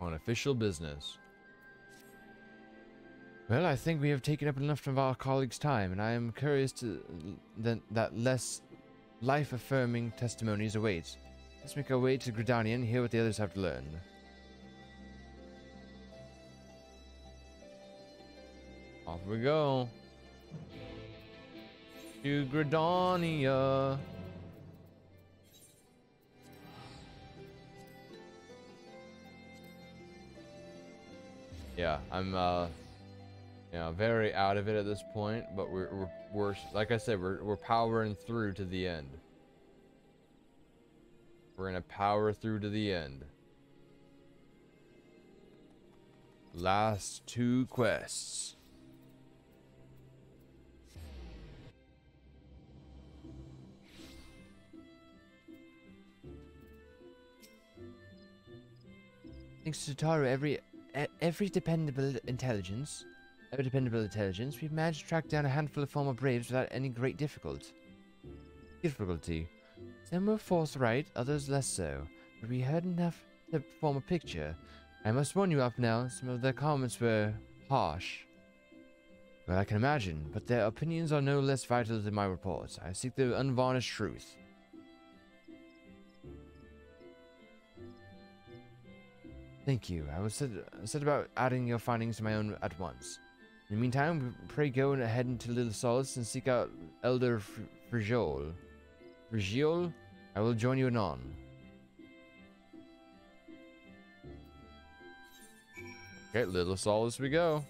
On official business. Well, I think we have taken up enough of our colleagues' time, and I am curious that less life-affirming testimonies await. Let's make our way to Gridania and hear what the others have to learn. Off we go. To Gridania. Yeah, I'm very out of it at this point, but we're like I said, we're powering through to the end. We're gonna power through to the end. Last 2 quests. Thanks to Taru, every dependable intelligence, we've managed to track down a handful of former braves without any great difficulty. Some were forthright, others less so, but we heard enough to form a picture. I must warn you up now, some of their comments were harsh. Well, I can imagine, but their opinions are no less vital than my reports. I seek the unvarnished truth. Thank you. I was said about adding your findings to my own at once. In the meantime, pray go ahead into Little Solace and seek out Elder Frigiol. Frigiol? I will join you anon. Okay, Little Solace we go.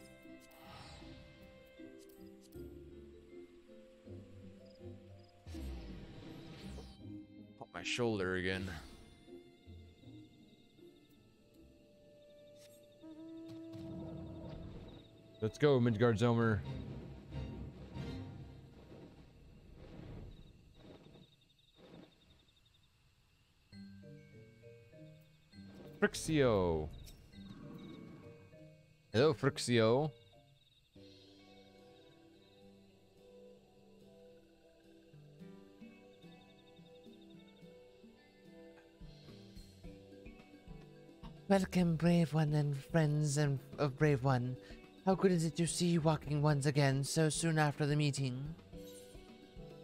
Pop my shoulder again. Let's go, Midgard Zomer. Frixio. Hello, Frixio. Welcome, Brave One and friends of Brave One. How good is it to see you walking once again so soon after the meeting?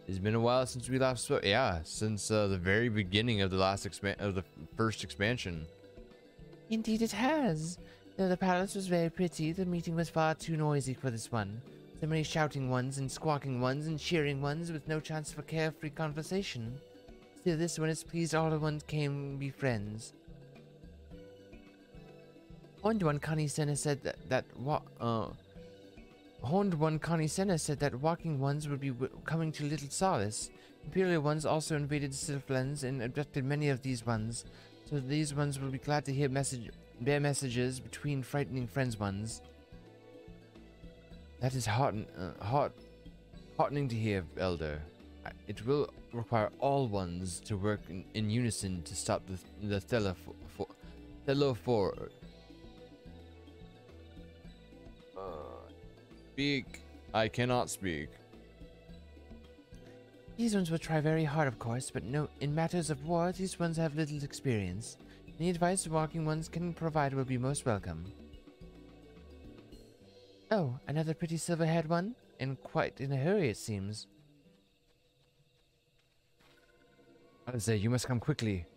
It's been a while since we last spoke. Yeah, since the very beginning of the first expansion. Indeed it has. Though the palace was very pretty, the meeting was far too noisy for this one. So many shouting ones and squawking ones and cheering ones with no chance for carefree conversation. Still, this one is pleased all the ones came be friends. Horned one Connie Senna said Horned one Connie Senna said that walking ones would be coming to Little Solace. Imperial ones also invaded Sylphlands and abducted many of these ones, so these ones will be glad to hear bear messages between frightening friends ones. That is heartening to hear, Elder. It will require all ones to work in unison to stop the Thelophor. Speak. I cannot speak. These ones will try very hard, of course, but no, in matters of war, these ones have little experience. Any advice the walking ones can provide will be most welcome. Oh, another pretty silver-haired one? And quite in a hurry, it seems. Alze, you must come quickly.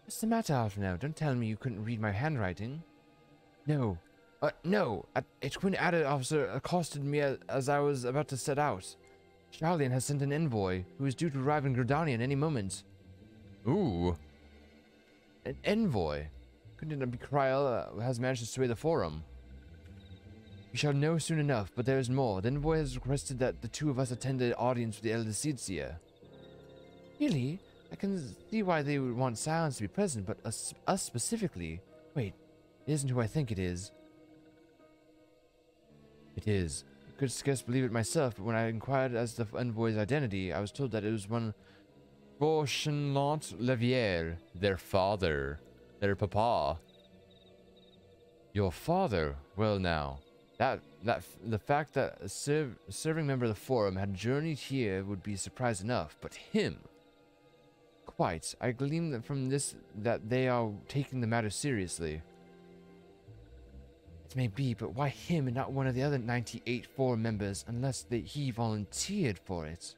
What's the matter, Alphino? Don't tell me you couldn't read my handwriting. No. No. A twin added officer accosted me as I was about to set out. Charlian has sent an envoy who is due to arrive in Gridania any moment. Ooh. An envoy? Couldn't it be Kryel has managed to sway the forum? We shall know soon enough, but there is more. The envoy has requested that the two of us attend an audience with the Elder Seedseer. Really? I can see why they would want Silence to be present, but us specifically? Wait, it isn't who I think it is. It is. I could scarce believe it myself, but when I inquired as to the envoy's identity, I was told that it was one Beauchamp Levier, their father, their papa. Your father? Well now, the fact that a serving member of the forum had journeyed here would be surprise enough, but him? Quite. I glean from this that they are taking the matter seriously. It may be, but why him and not one of the other 98 forum members, unless he volunteered for it?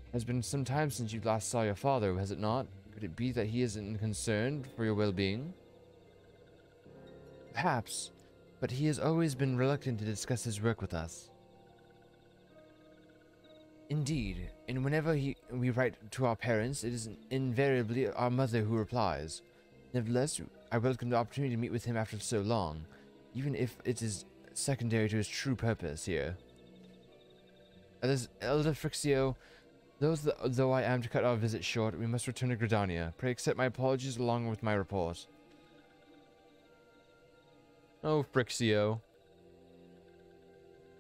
It has been some time since you last saw your father, has it not? Could it be that he isn't concerned for your well-being? Perhaps, but he has always been reluctant to discuss his work with us. Indeed, and whenever we write to our parents, it is invariably our mother who replies. Nevertheless, I welcome the opportunity to meet with him after so long, even if it is secondary to his true purpose here. Elder Frixio, though I am to cut our visit short, we must return to Gridania. Pray accept my apologies along with my report. Oh, Frixio.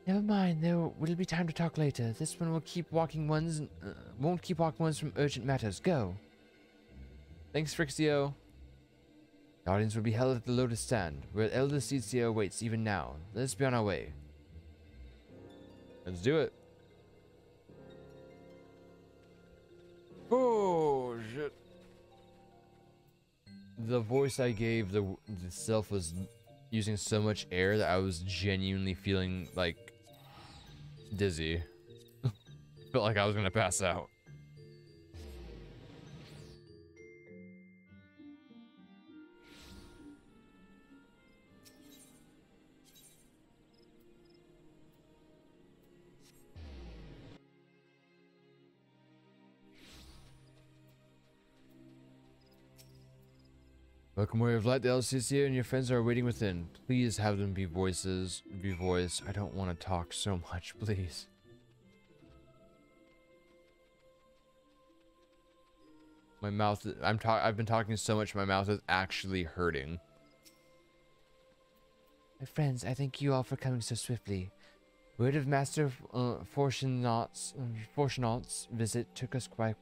Never mind, there will be time to talk later. This one will keep walking ones, won't keep walking ones from urgent matters. Go. Thanks, Frixio. The audience will be held at the Lotus Stand, where Elder Cetio waits even now. Let us be on our way. Let's do it. Oh, shit. The voice I gave the self was using so much air that I was genuinely feeling like dizzy. Felt like I was gonna pass out. Welcome, Warrior of Light. The LCC and your friends are waiting within. Please have them be voice. I don't want to talk so much, please. My mouth, I've been talking so much, my mouth is actually hurting. My friends, I thank you all for coming so swiftly. Word of Master Fortunaut's visit took us quite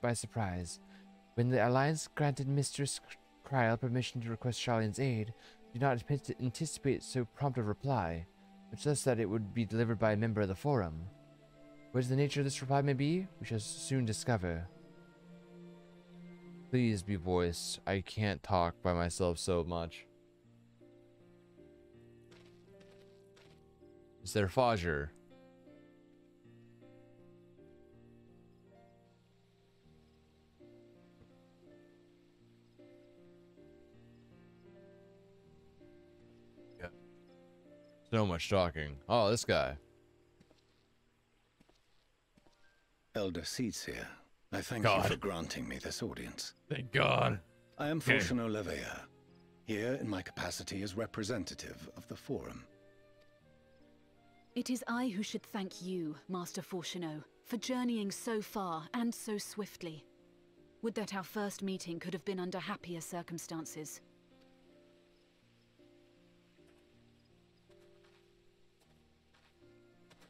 by surprise. When the Alliance granted Mistress Kryl permission to request Sharlayan's aid, we did not anticipate so prompt a reply, much less that it would be delivered by a member of the Forum. What is the nature of this reply may be, we shall soon discover. Please be voice. I can't talk by myself so much. Is there Fajer? Yeah. So much talking. Oh, this guy. Elder Cetio, I thank you for granting me this audience. Thank God. I am Fortuno Leveilleur, here in my capacity as representative of the Forum. It is I who should thank you, Master Fortuno, for journeying so far and so swiftly. Would that our first meeting could have been under happier circumstances.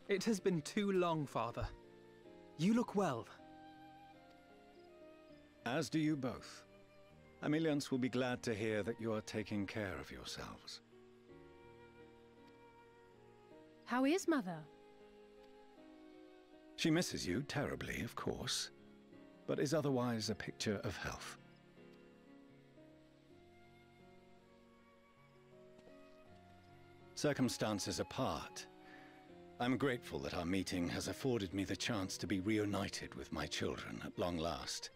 It has been too long, Father. You look well. As do you both. Ameliance will be glad to hear that you are taking care of yourselves. How is Mother? She misses you terribly, of course, but is otherwise a picture of health. Circumstances apart, I'm grateful that our meeting has afforded me the chance to be reunited with my children at long last.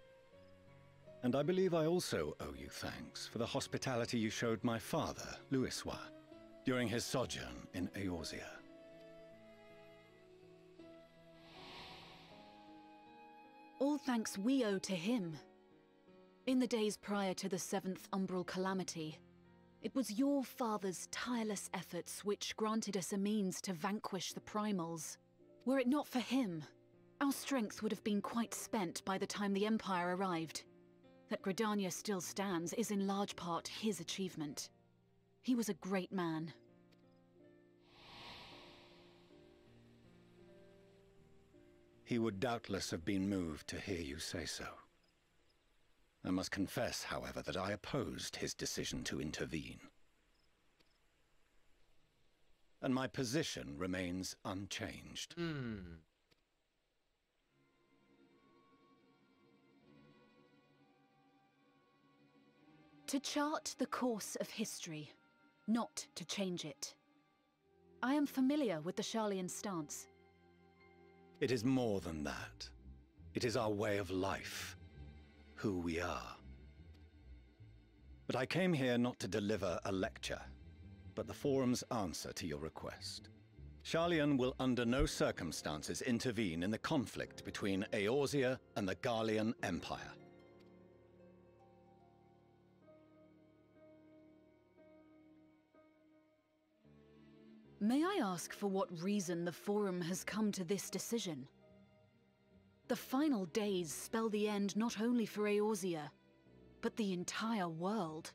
And I believe I also owe you thanks for the hospitality you showed my father, Louisoix, during his sojourn in Eorzea. All thanks we owe to him. In the days prior to the 7th Umbral Calamity, it was your father's tireless efforts which granted us a means to vanquish the Primals. Were it not for him, our strength would have been quite spent by the time the Empire arrived. That Gridania still stands is in large part his achievement. He was a great man. He would doubtless have been moved to hear you say so. I must confess, however, that I opposed his decision to intervene. And my position remains unchanged. To chart the course of history, not to change it. I am familiar with the Sharlayan stance. It is more than that. It is our way of life, who we are. But I came here not to deliver a lecture, but the Forum's answer to your request. Sharlayan will under no circumstances intervene in the conflict between Eorzea and the Garlean Empire. May I ask for what reason the Forum has come to this decision? The final days spell the end not only for Eorzea, but the entire world.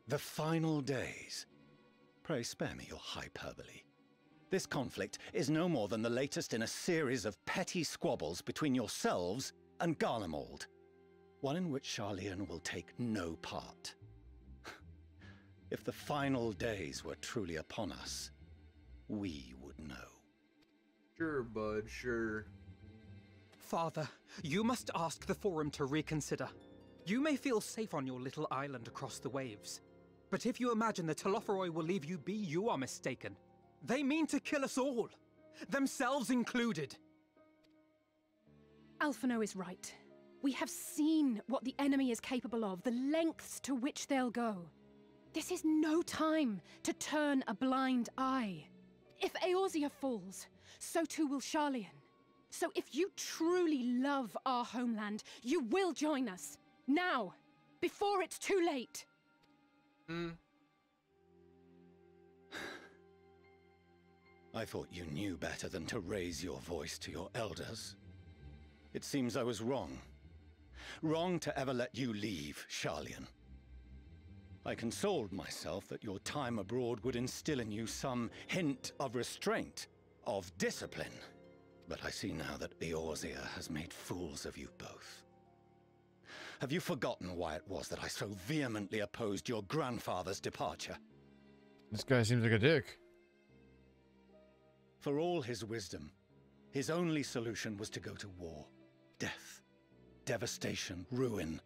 The final days? Pray spare me your hyperbole. This conflict is no more than the latest in a series of petty squabbles between yourselves and Garlemald, one in which Sharlayan will take no part. If the final days were truly upon us, we would know. Sure, bud, sure. Father, you must ask the Forum to reconsider. You may feel safe on your little island across the waves, but if you imagine the Telophoroi will leave you be, you are mistaken. They mean to kill us all, themselves included. Alphino is right. We have seen what the enemy is capable of, the lengths to which they'll go. This is no time to turn a blind eye. If Eorzea falls, so too will Sharlayan. So if you truly love our homeland, you will join us. Now, before it's too late. I thought you knew better than to raise your voice to your elders. It seems I was wrong. Wrong to ever let you leave, Sharlayan. I consoled myself that your time abroad would instill in you some hint of restraint, of discipline. But I see now that Eorzea has made fools of you both. Have you forgotten why it was that I so vehemently opposed your grandfather's departure? This guy seems like a dick. For all his wisdom, his only solution was to go to war. Death, devastation, ruin.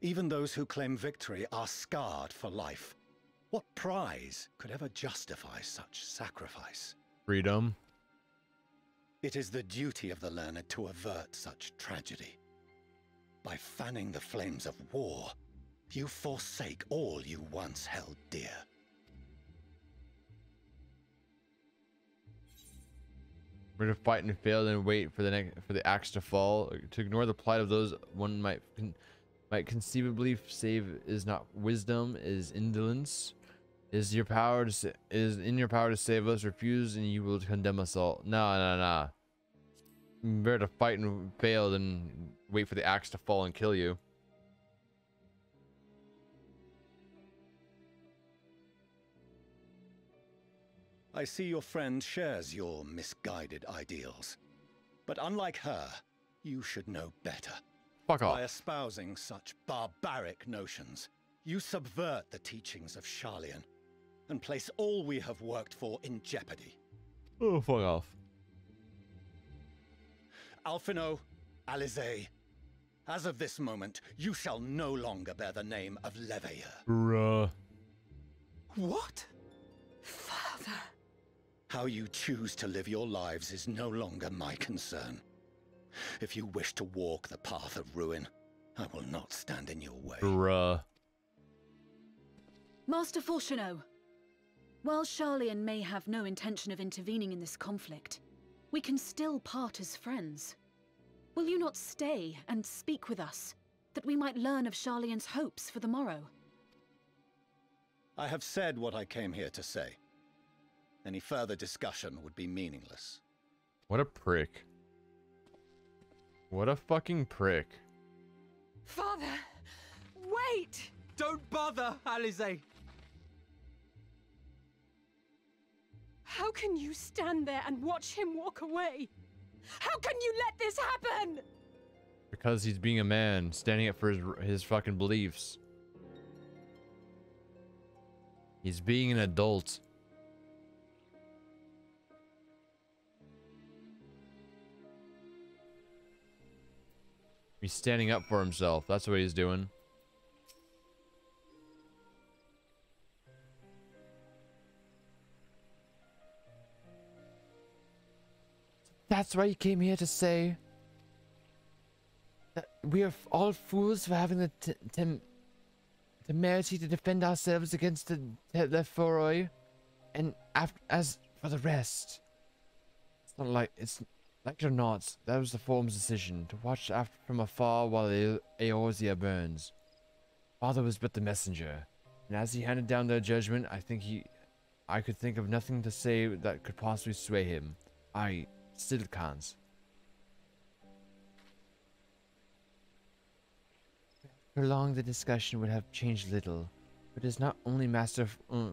Even those who claim victory are scarred for life. What prize could ever justify such sacrifice? Freedom. It is the duty of the learned to avert such tragedy. By fanning the flames of war, you forsake all you once held dear. We're to fight and fail, then wait for the axe to fall. To ignore the plight of those one might conceivably save is not wisdom, is indolence. Is in your power to save us? Refuse, and you will condemn us all. Nah. Better to fight and fail than wait for the axe to fall and kill you. I see your friend shares your misguided ideals. But unlike her, you should know better. Fuck off. By espousing such barbaric notions, you subvert the teachings of Sharlayan and place all we have worked for in jeopardy. Oh, fuck off. Alphino, Alisaie, as of this moment, you shall no longer bear the name of Leveilleur. Bruh. What? Father. How you choose to live your lives is no longer my concern. If you wish to walk the path of ruin, I will not stand in your way. Bruh. Master Fourcheneau, while Sharlayan may have no intention of intervening in this conflict, we can still part as friends. Will you not stay and speak with us, that we might learn of Sharlayan's hopes for the morrow? I have said what I came here to say. Any further discussion would be meaningless. What a prick. What a fucking prick. Father, wait! Don't bother, Alisaie. How can you stand there and watch him walk away? How can you let this happen? Because he's being a man, standing up for his fucking beliefs. He's being an adult. He's standing up for himself. That's what he's doing. That's why you came here to say that we are all fools for having the temerity to defend ourselves against the Telephoroi, and as for the rest, it's like it or not, that was the Forum's decision to watch after from afar while Eorzea burns. Father was but the messenger, and as he handed down their judgment, I could think of nothing to say that could possibly sway him. I still can't. Prolong the discussion would have changed little, but it is not only Master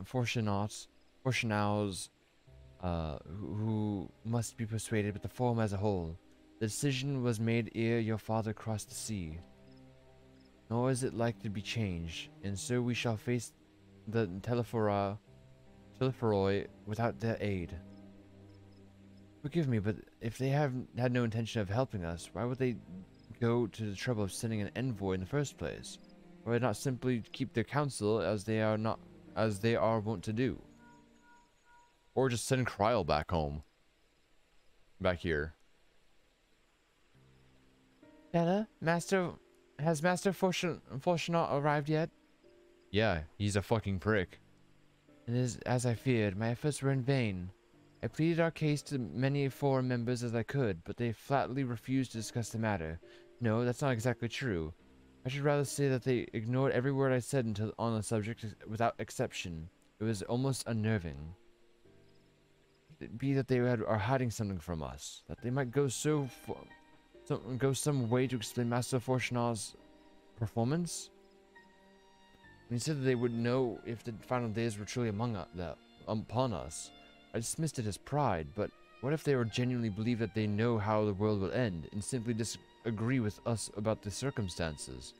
Fortunaus who must be persuaded, but the Forum as a whole. The decision was made ere your father crossed the sea. Nor is it like to be changed, and so we shall face the Telephoroi without their aid. Forgive me, but if they have had no intention of helping us, why would they go to the trouble of sending an envoy in the first place? Why not simply keep their counsel as they are wont to do? Or just send Kryl back home. Back here. Bella, has Master Fortunaut arrived yet? Yeah, he's a fucking prick. It is as I feared. My efforts were in vain. I pleaded our case to many Forum members as I could, but they flatly refused to discuss the matter. No, that's not exactly true. I should rather say that they ignored every word I said on the subject without exception. It was almost unnerving. Could it be that they are hiding something from us? That they might go some way to explain Master Fortunaut's performance? When he said that they would know if the final days were truly upon us, I dismissed it as pride, but what if they were genuinely believe that they know how the world will end, and simply disagree with us about the circumstances?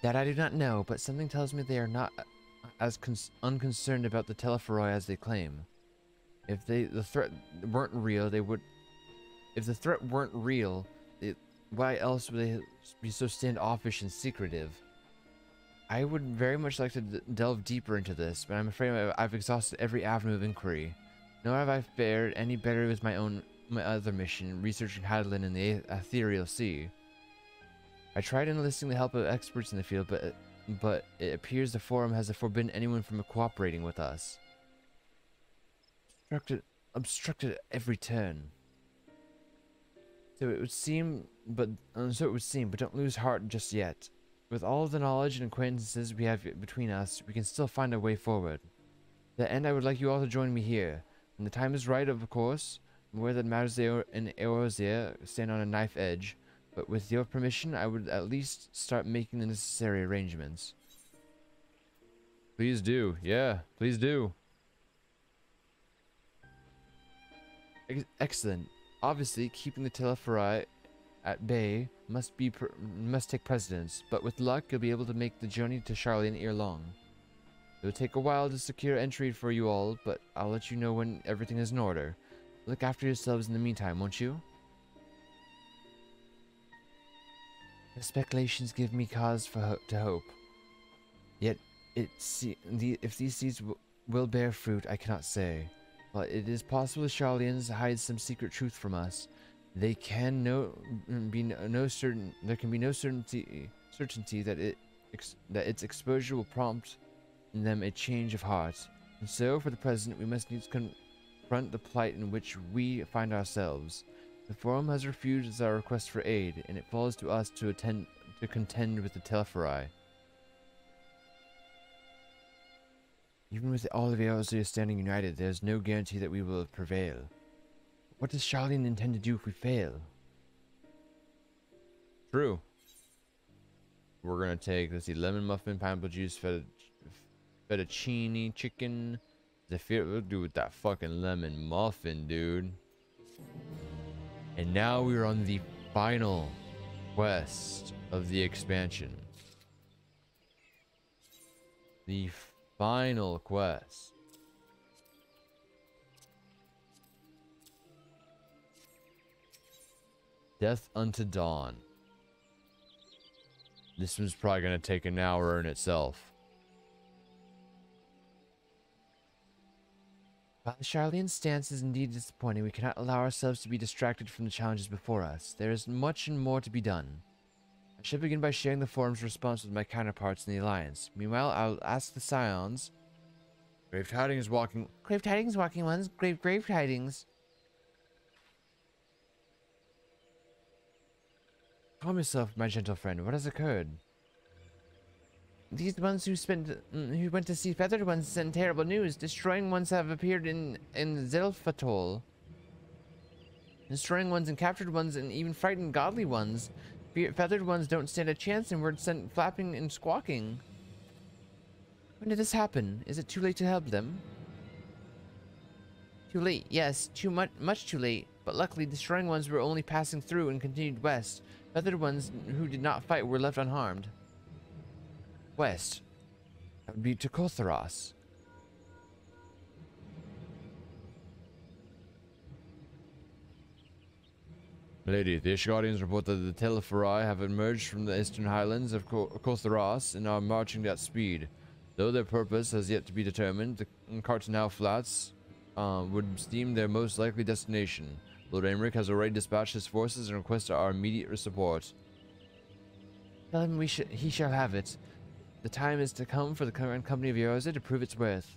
That I do not know, but something tells me they are not as unconcerned about the Telephoroi as they claim. If the threat weren't real, they would... If the threat weren't real, why else would they be so standoffish and secretive? I would very much like to delve deeper into this, but I'm afraid I've exhausted every avenue of inquiry. Nor have I fared any better with my other mission, researching Hadlin in the Ethereal Sea. I tried enlisting the help of experts in the field, but it appears the Forum has forbidden anyone from cooperating with us. Obstructed at every turn. So it would seem, but don't lose heart just yet. With all of the knowledge and acquaintances we have between us, we can still find a way forward. To that end, I would like you all to join me here. When the time is right, of course. I'm aware that matters in Eorzea stand on a knife edge, but with your permission, I would at least start making the necessary arrangements. Please do. Yeah, please do. Excellent. Obviously, keeping the Telephoroi at bay must take precedence, but with luck, you'll be able to make the journey to Sharlayan ere long. It will take a while to secure entry for you all, but I'll let you know when everything is in order. Look after yourselves in the meantime, won't you? The speculations give me cause to hope. Yet, if these seeds will bear fruit, I cannot say. But it is possible the Sharlayans hide some secret truth from us. There can be no certainty that its exposure will prompt in them a change of heart. And so, for the present, we must needs confront the plight in which we find ourselves. The Forum has refused our request for aid, and it falls to us to contend with the Telephoroi. Even with all of Eorzea standing united, there is no guarantee that we will prevail. What does Sharlayan intend to do if we fail? True. We're gonna take, let's see, lemon muffin, pineapple juice, fettuccine, chicken. We'll do with that fucking lemon muffin, dude. And now we're on the final quest of the expansion. The final quest. Death unto Dawn. This one's probably going to take an hour in itself. While the Charlene's stance is indeed disappointing, we cannot allow ourselves to be distracted from the challenges before us. There is much and more to be done. I should begin by sharing the forum's response with my counterparts in the Alliance. Meanwhile, I'll ask the Scions. Grave tidings walking ones. Grave tidings. Calm yourself, my gentle friend. What has occurred? These ones who went to see feathered ones sent terrible news. Destroying ones have appeared in Zelfatol. Destroying ones and captured ones and even frightened godly ones. Feathered ones don't stand a chance and were sent flapping and squawking. When did this happen? Is it too late to help them? Too late, yes. Much too late. But luckily, destroying ones were only passing through and continued west. Feathered ones who did not fight were left unharmed. West. That would be to Kotharos. Lady, the Ashgardians report that the Teleferi have emerged from the eastern highlands of Kotharos and are marching at speed. Though their purpose has yet to be determined, the Cartanau Flats would seem their most likely destination. Lord Aymeric has already dispatched his forces and requested our immediate support. Tell him he shall have it. The time is to come for the current company of Eorzea to prove its worth.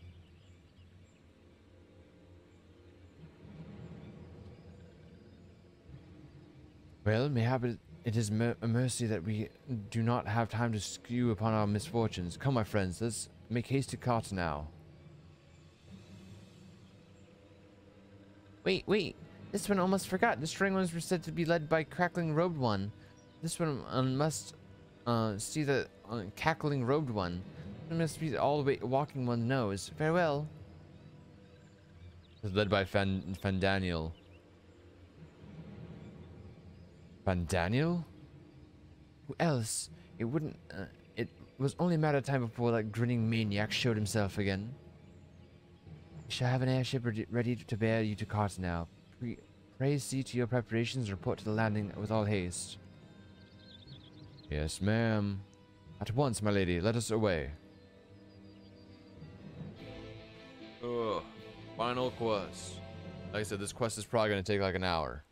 Well, mayhap it is a mercy that we do not have time to skew upon our misfortunes. Come, my friends, let's make haste to Cartanau. Wait. This one almost forgot. The string ones were said to be led by Crackling Robed One. This one must see the Cackling Robed One. It must be all the way walking one knows. Farewell. It was led by Fandaniel. Fandaniel? Who else? It wouldn't. It was only a matter of time before that grinning maniac showed himself again. We shall have an airship ready to bear you to Cartanau. Pray see to your preparations and report to the landing with all haste. Yes, ma'am. At once, my lady. Let us away. Ugh. Final quest. Like I said, this quest is probably going to take like an hour.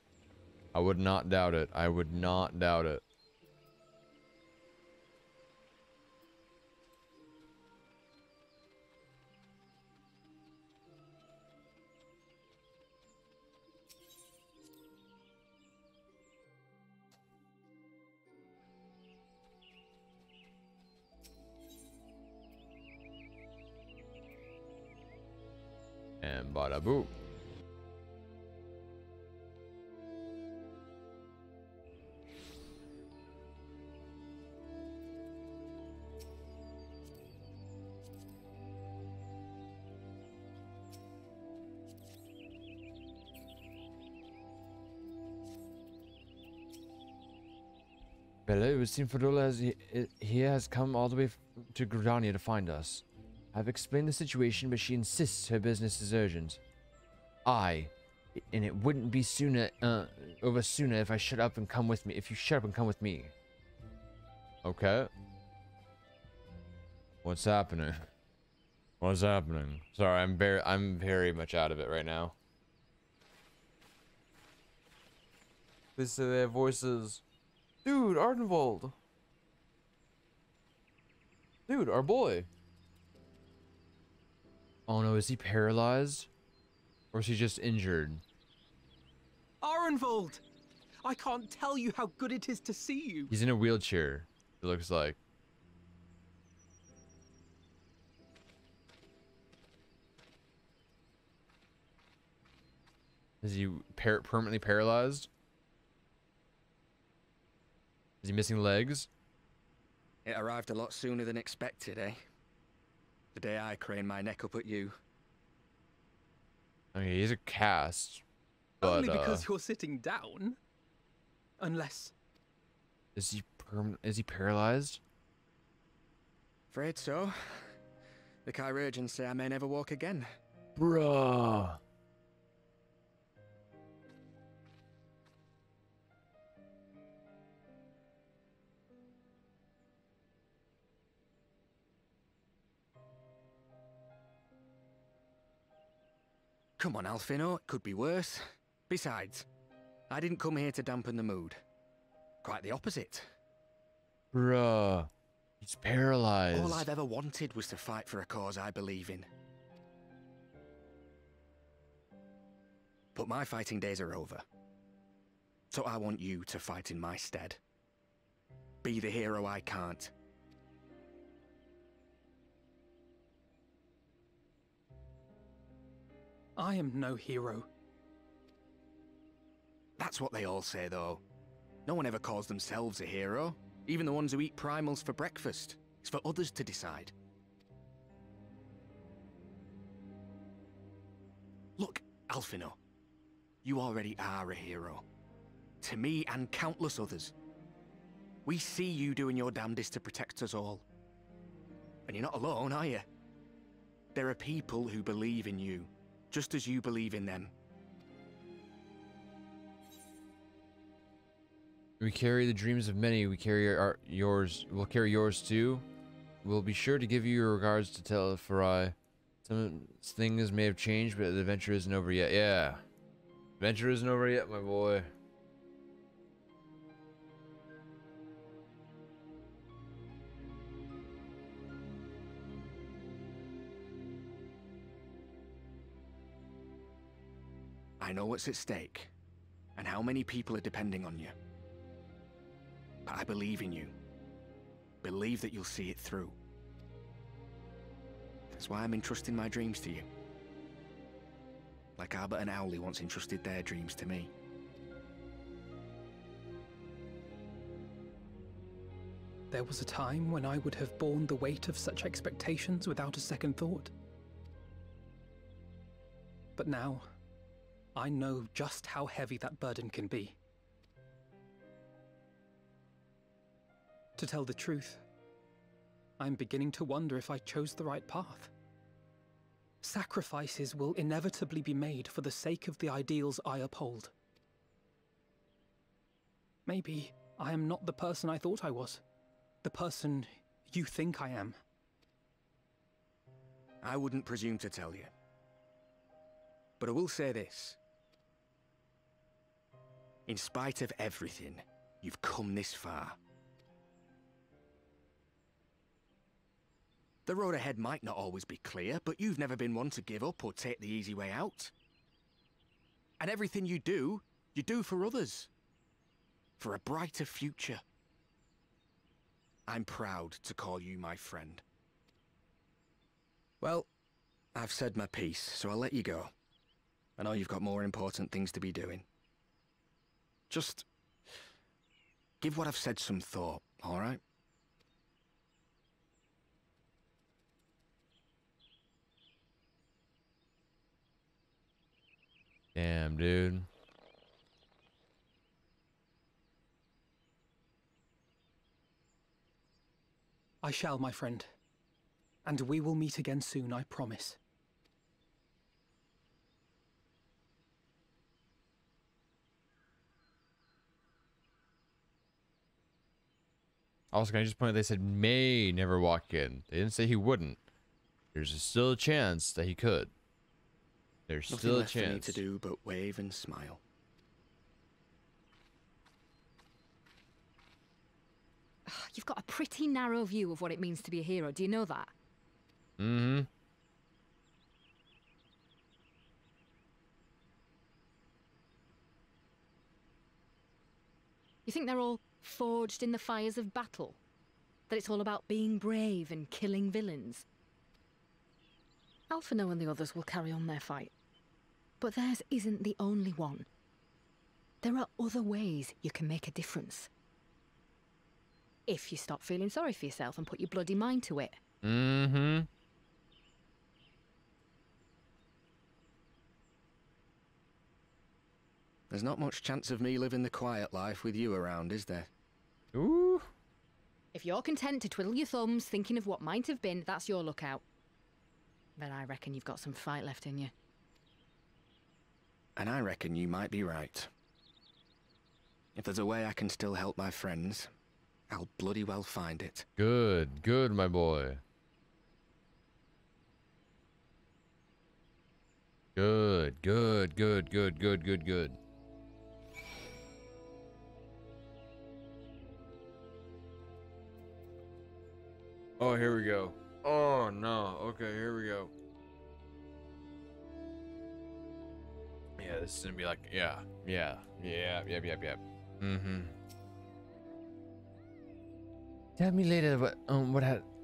I would not doubt it. I would not doubt it. And bada boo. Bella, it would seem Fedora has come all the way to Gridania to find us. I've explained the situation, but she insists her business is urgent. And it wouldn't be over sooner if I shut up and come with me. If you shut up and come with me. Okay. What's happening? What's happening? Sorry, I'm very much out of it right now. This their voices. Dude, Ardenvold. Dude, our boy. Oh no, is he paralyzed? Or is he just injured? Arenvold! I can't tell you how good it is to see you. He's in a wheelchair, it looks like. Is he permanently paralyzed? Is he missing legs? It arrived a lot sooner than expected, eh? The day I craned my neck up at you. I mean, he's a cast, but only because you're sitting down. Unless... Is he paralyzed? Afraid so. The Chirurgeons say I may never walk again. Bruh. Come on, Alfino, it could be worse. Besides, I didn't come here to dampen the mood. Quite the opposite. Bruh. He's paralyzed. All I've ever wanted was to fight for a cause I believe in. But my fighting days are over. So I want you to fight in my stead. Be the hero I can't. I am no hero. That's what they all say, though. No one ever calls themselves a hero. Even the ones who eat primals for breakfast. It's for others to decide. Look, Alfino. You already are a hero. To me and countless others. We see you doing your damnedest to protect us all. And you're not alone, are you? There are people who believe in you, just as you believe in them. We carry the dreams of many. We carry yours. We'll carry yours too. We'll be sure to give you your regards to Telfarai. Some things may have changed, but the adventure isn't over yet. Yeah. Adventure isn't over yet, my boy. I know what's at stake, and how many people are depending on you. But I believe in you. Believe that you'll see it through. That's why I'm entrusting my dreams to you. Like Albert and Owley once entrusted their dreams to me. There was a time when I would have borne the weight of such expectations without a second thought. But now, I know just how heavy that burden can be. To tell the truth, I'm beginning to wonder if I chose the right path. Sacrifices will inevitably be made for the sake of the ideals I uphold. Maybe I am not the person I thought I was. The person you think I am. I wouldn't presume to tell you. But I will say this. In spite of everything, you've come this far. The road ahead might not always be clear, but you've never been one to give up or take the easy way out. And everything you do for others. For a brighter future. I'm proud to call you my friend. Well, I've said my piece, so I'll let you go. I know you've got more important things to be doing. Just give what I've said some thought, all right? Damn, dude. I shall, my friend. And we will meet again soon, I promise. Also, can I just point out they said may never walk in. They didn't say he wouldn't. There's still a chance that he could. There's still a chance. Nothing left for me to do but wave and smile. You've got a pretty narrow view of what it means to be a hero. Do you know that? Mm-hmm. You think they're all forged in the fires of battle? That it's all about being brave and killing villains? Alphino and the others will carry on their fight. But theirs isn't the only one. There are other ways you can make a difference. If you stop feeling sorry for yourself and put your bloody mind to it. Mm-hmm. There's not much chance of me living the quiet life with you around, is there? Ooh. If you're content to twiddle your thumbs thinking of what might have been, that's your lookout. But I reckon you've got some fight left in you. And I reckon you might be right. If there's a way I can still help my friends, I'll bloody well find it. Good, good, my boy. Good, good, good, good, good, good, good. Oh, here we go. Oh, no. Okay, here we go. Yeah, this is gonna be like, yeah. Mm-hmm. Tell me later what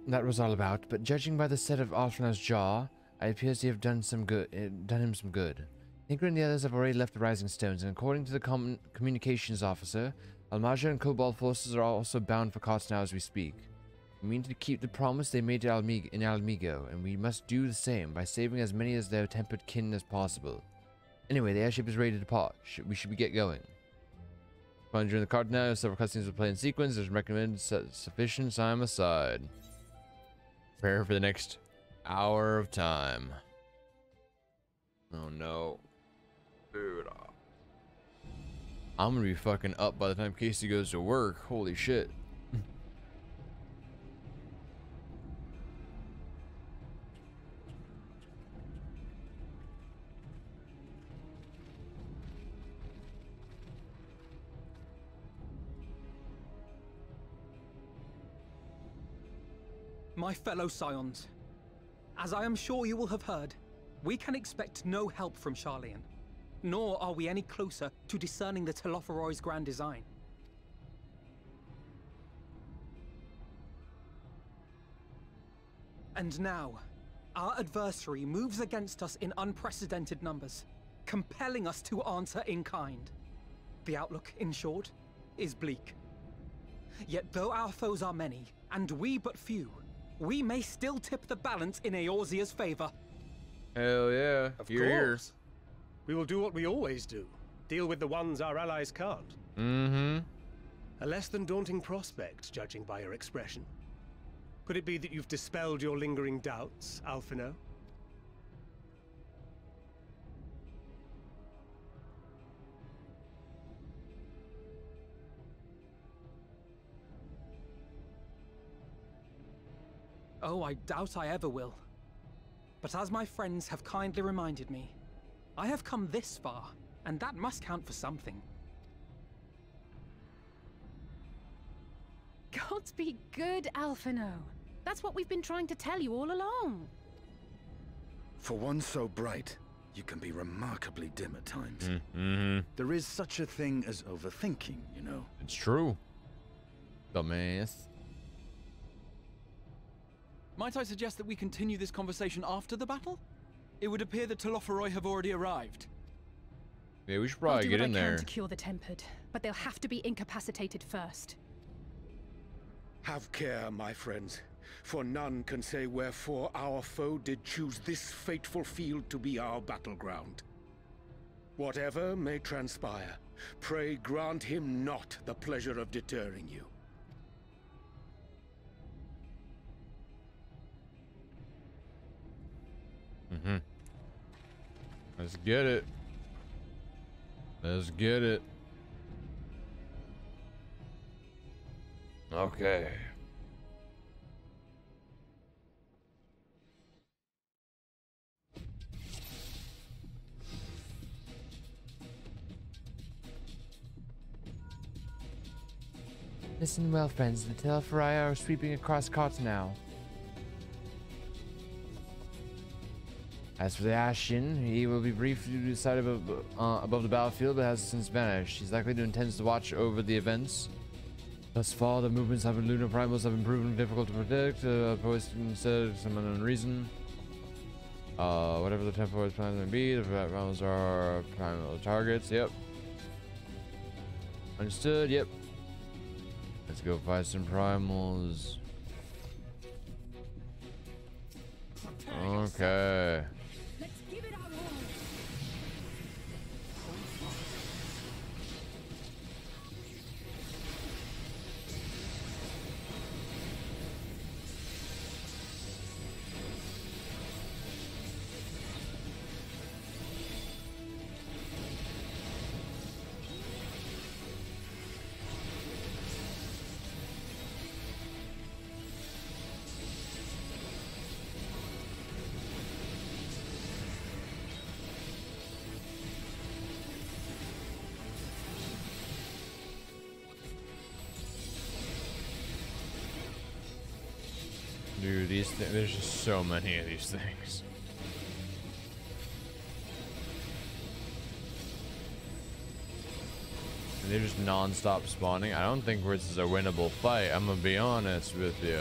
that was all about, but judging by the set of Alfrena's jaw, it appears to have done him some good. Tinker and the others have already left the Rising Stones, and according to the communications officer, Almaja and Cobalt forces are also bound for Cottonau as we speak. We mean to keep the promise they made to Almigo, and we must do the same by saving as many of their tempered kin as possible. Anyway, the airship is ready to depart. We should get going. Fun during the Cottonau, several cutscenes will play in sequence. There's recommended sufficient time aside. Prepare for the next hour of time. Oh no. Dude. I'm gonna be fucking up by the time Casey goes to work. Holy shit. My fellow Scions, as I am sure you will have heard, we can expect no help from Sharlayan, nor are we any closer to discerning the Telophoroi's grand design. And now, our adversary moves against us in unprecedented numbers, compelling us to answer in kind. The outlook, in short, is bleak. Yet though our foes are many, and we but few, we may still tip the balance in Eorzea's favor. Hell yeah. Of course. We will do what we always do. Deal with the ones our allies can't. Mm-hmm. A less than daunting prospect, judging by your expression. Could it be that you've dispelled your lingering doubts, Alphino? Oh, I doubt I ever will. But as my friends have kindly reminded me, I have come this far, and that must count for something. Gods be good, Alphino. That's what we've been trying to tell you all along. For one so bright, you can be remarkably dim at times. Mm-hmm. There is such a thing as overthinking, you know. It's true. Dumbass. Might I suggest that we continue this conversation after the battle? It would appear that Telophoroi have already arrived. Yeah, we should I'll probably do get what in I can there. to cure the tempered, but they'll have to be incapacitated first. Have care, my friends, for none can say wherefore our foe did choose this fateful field to be our battleground. Whatever may transpire, pray grant him not the pleasure of deterring you. Mm-hmm. Let's get it. Let's get it. Okay. Listen well, friends. The Telophori are sweeping across Cottonau. As for the Ashen, he will be briefly sighted above the battlefield, but has since vanished. He's likely to intend to watch over the events. Thus far, the movements of lunar primals have been proven difficult to predict, instead of some unknown reason. Whatever the temporal plans may be, the primals are primal targets. Yep. Understood. Yep. Let's go fight some primals. Okay. Dude, there's just so many of these things. And they're just non-stop spawning. I don't think this is a winnable fight. I'm gonna be honest with you.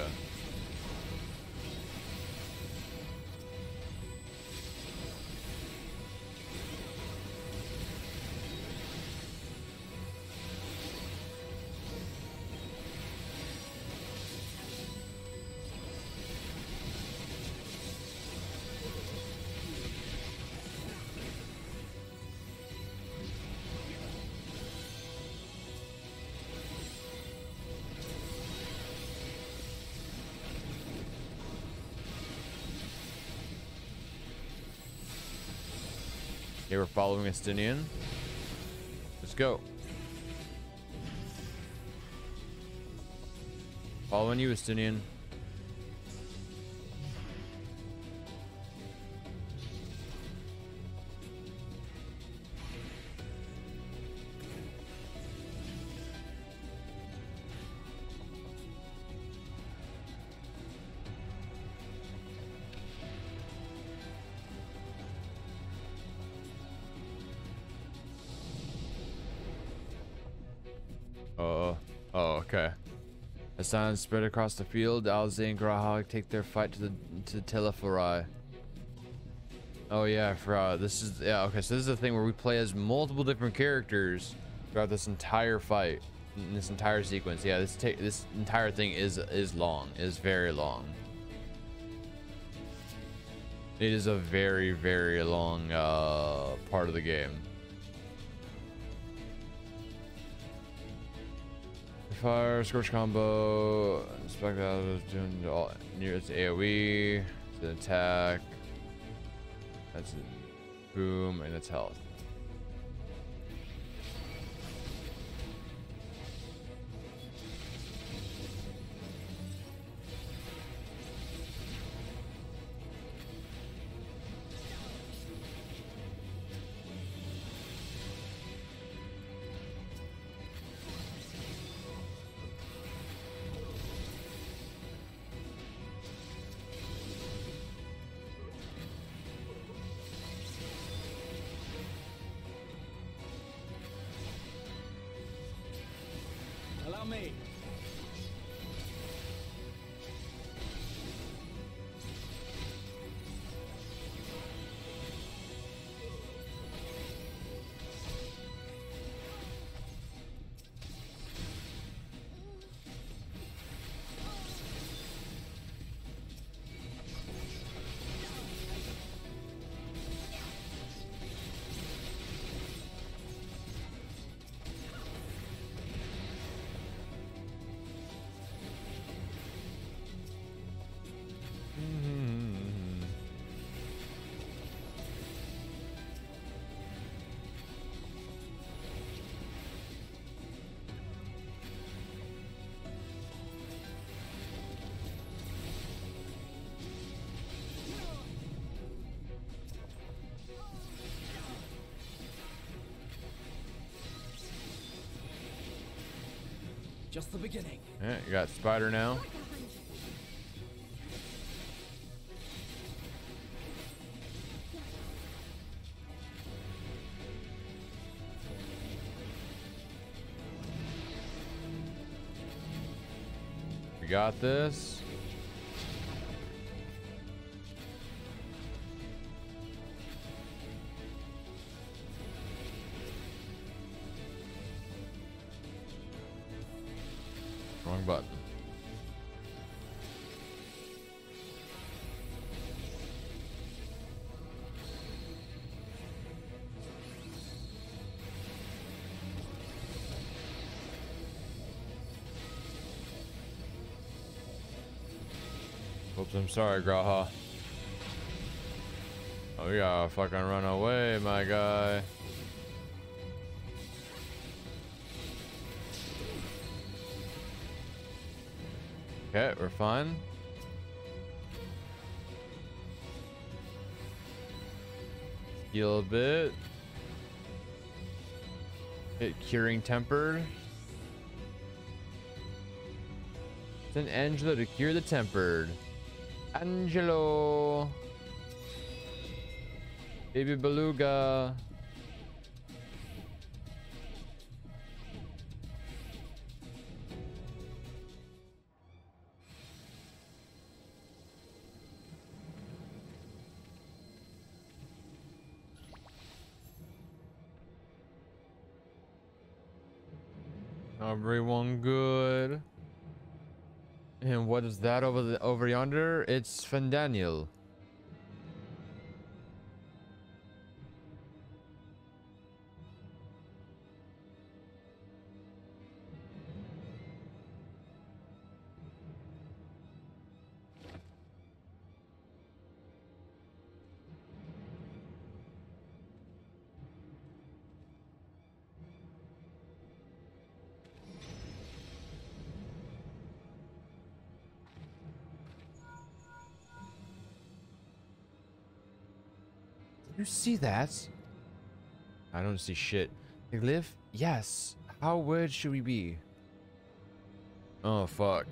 Okay, we're following Estinian. Let's go. Following you, Estinian. Oh, okay. As silence spread across the field, Alze and Grahak take their fight to the Telephori. Oh yeah, this is okay. So this is the thing where we play as multiple different characters throughout this entire fight, in this entire sequence. Yeah, this entire thing is long, is very long. It is a very, very long part of the game. Fire, Scorch combo, inspect that was doing all near its AoE, it's an attack, that's a boom, and its health. Allow me. Just the beginning. Yeah, you got Spider now. We got this. Wrong button. Oops, I'm sorry, Graha. Oh, you gotta fucking run away, my guy. Okay, we're fine. Heal a bit. Hit Curing Tempered. Send Angela to cure the Tempered. Angelo. Baby beluga. Everyone good. And what is that over yonder? It's Fandaniel. You see that? I don't see shit. They live? Yes. How worried should we be? Oh, fuck.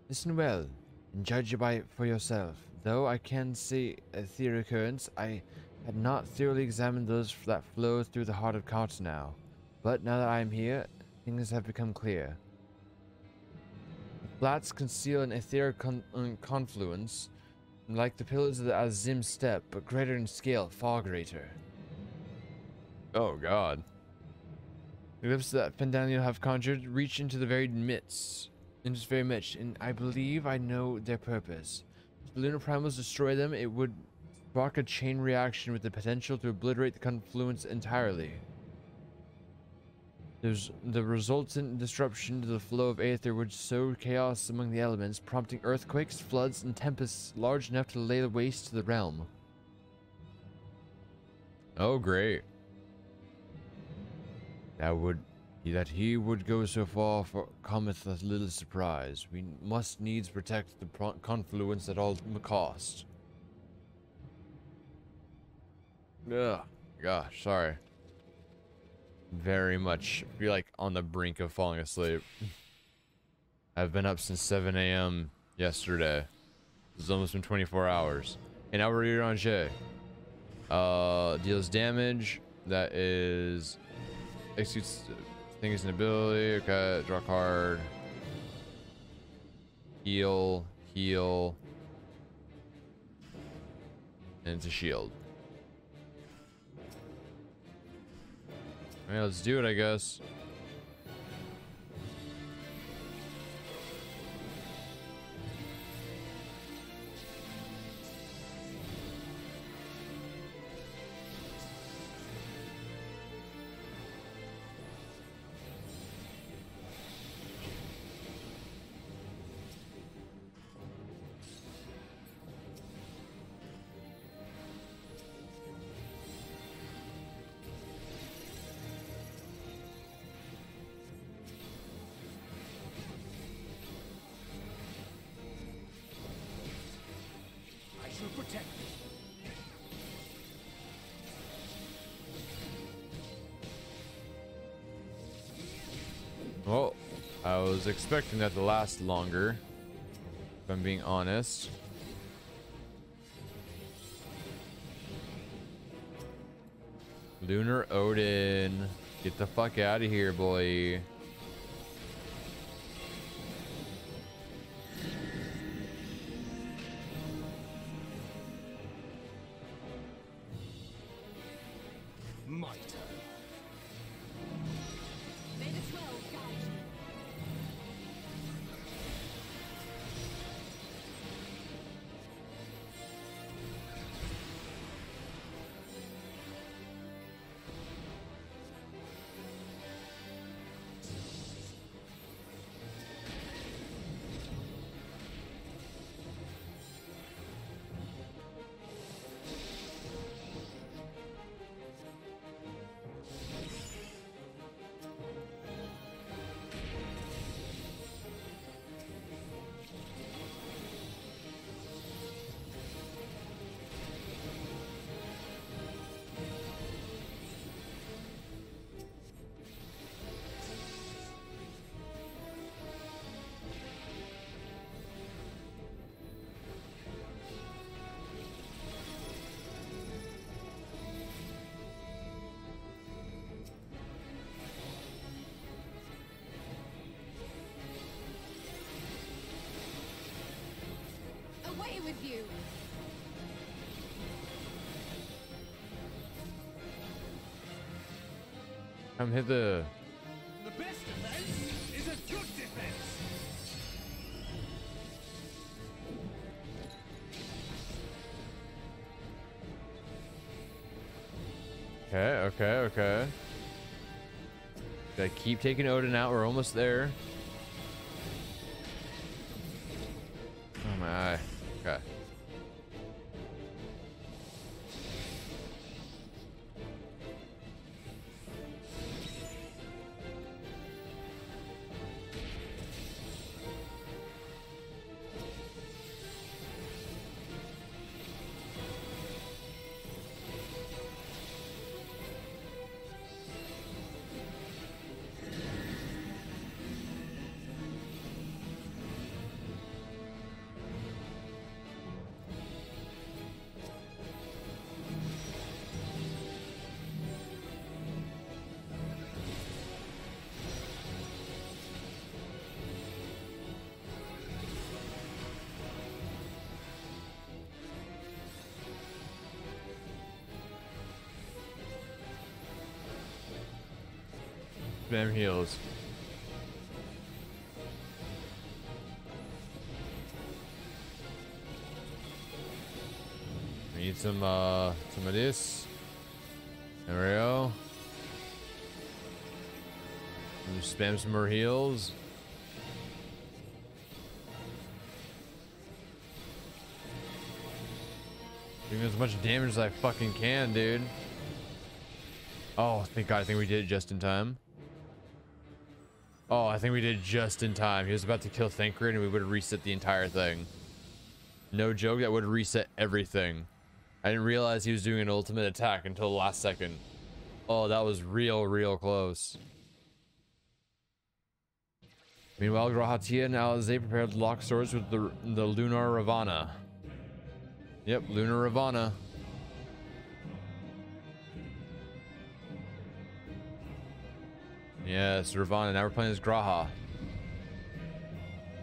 Listen well, and judge for yourself. Though I can see ethereal currents, I had not thoroughly examined those that flow through the heart of Cartenow. But now that I am here, things have become clear. The flats conceal an ethereal confluence, like the pillars of the Azim Step, but greater in scale, far greater. Oh god. The glyphs that Fandaniel have conjured reach into the very midst, and I believe I know their purpose. If the lunar primals destroy them, it would spark a chain reaction with the potential to obliterate the confluence entirely. The resultant disruption to the flow of aether would sow chaos among the elements, prompting earthquakes, floods, and tempests large enough to lay waste to the realm. Oh, great. That he would go so far cometh as little surprise. We must needs protect the confluence at all cost. Ugh, gosh, sorry. Very much feel like on the brink of falling asleep. I've been up since 7 a.m. yesterday. It's almost been 24 hours. And now we're here on Jay. Deals damage. That is executes things an ability. Okay, draw card. Heal. And it's a shield. Alright, let's do it, I guess. Well, I was expecting that to last longer, if I'm being honest. Lunar Odin. Get the fuck out of here, boy. Come hit the... The best defense is a good defense. Okay. Gotta keep taking Odin out. We're almost there. Oh my eye. Okay. Spam heals. We need some of this. There we go. Just spam some more heals. Doing as much damage as I fucking can, dude. Oh, thank God, I think we did it just in time. Oh, I think we did just in time. He was about to kill Thancred and we would have reset the entire thing. No joke, that would have reset everything. I didn't realize he was doing an ultimate attack until the last second. Oh, that was real close. Meanwhile, Grahatia and Alizé prepared to lock swords with the Lunar Ravana. Yep, Lunar Ravana. Yes, Ravana. Now we're playing as Graha.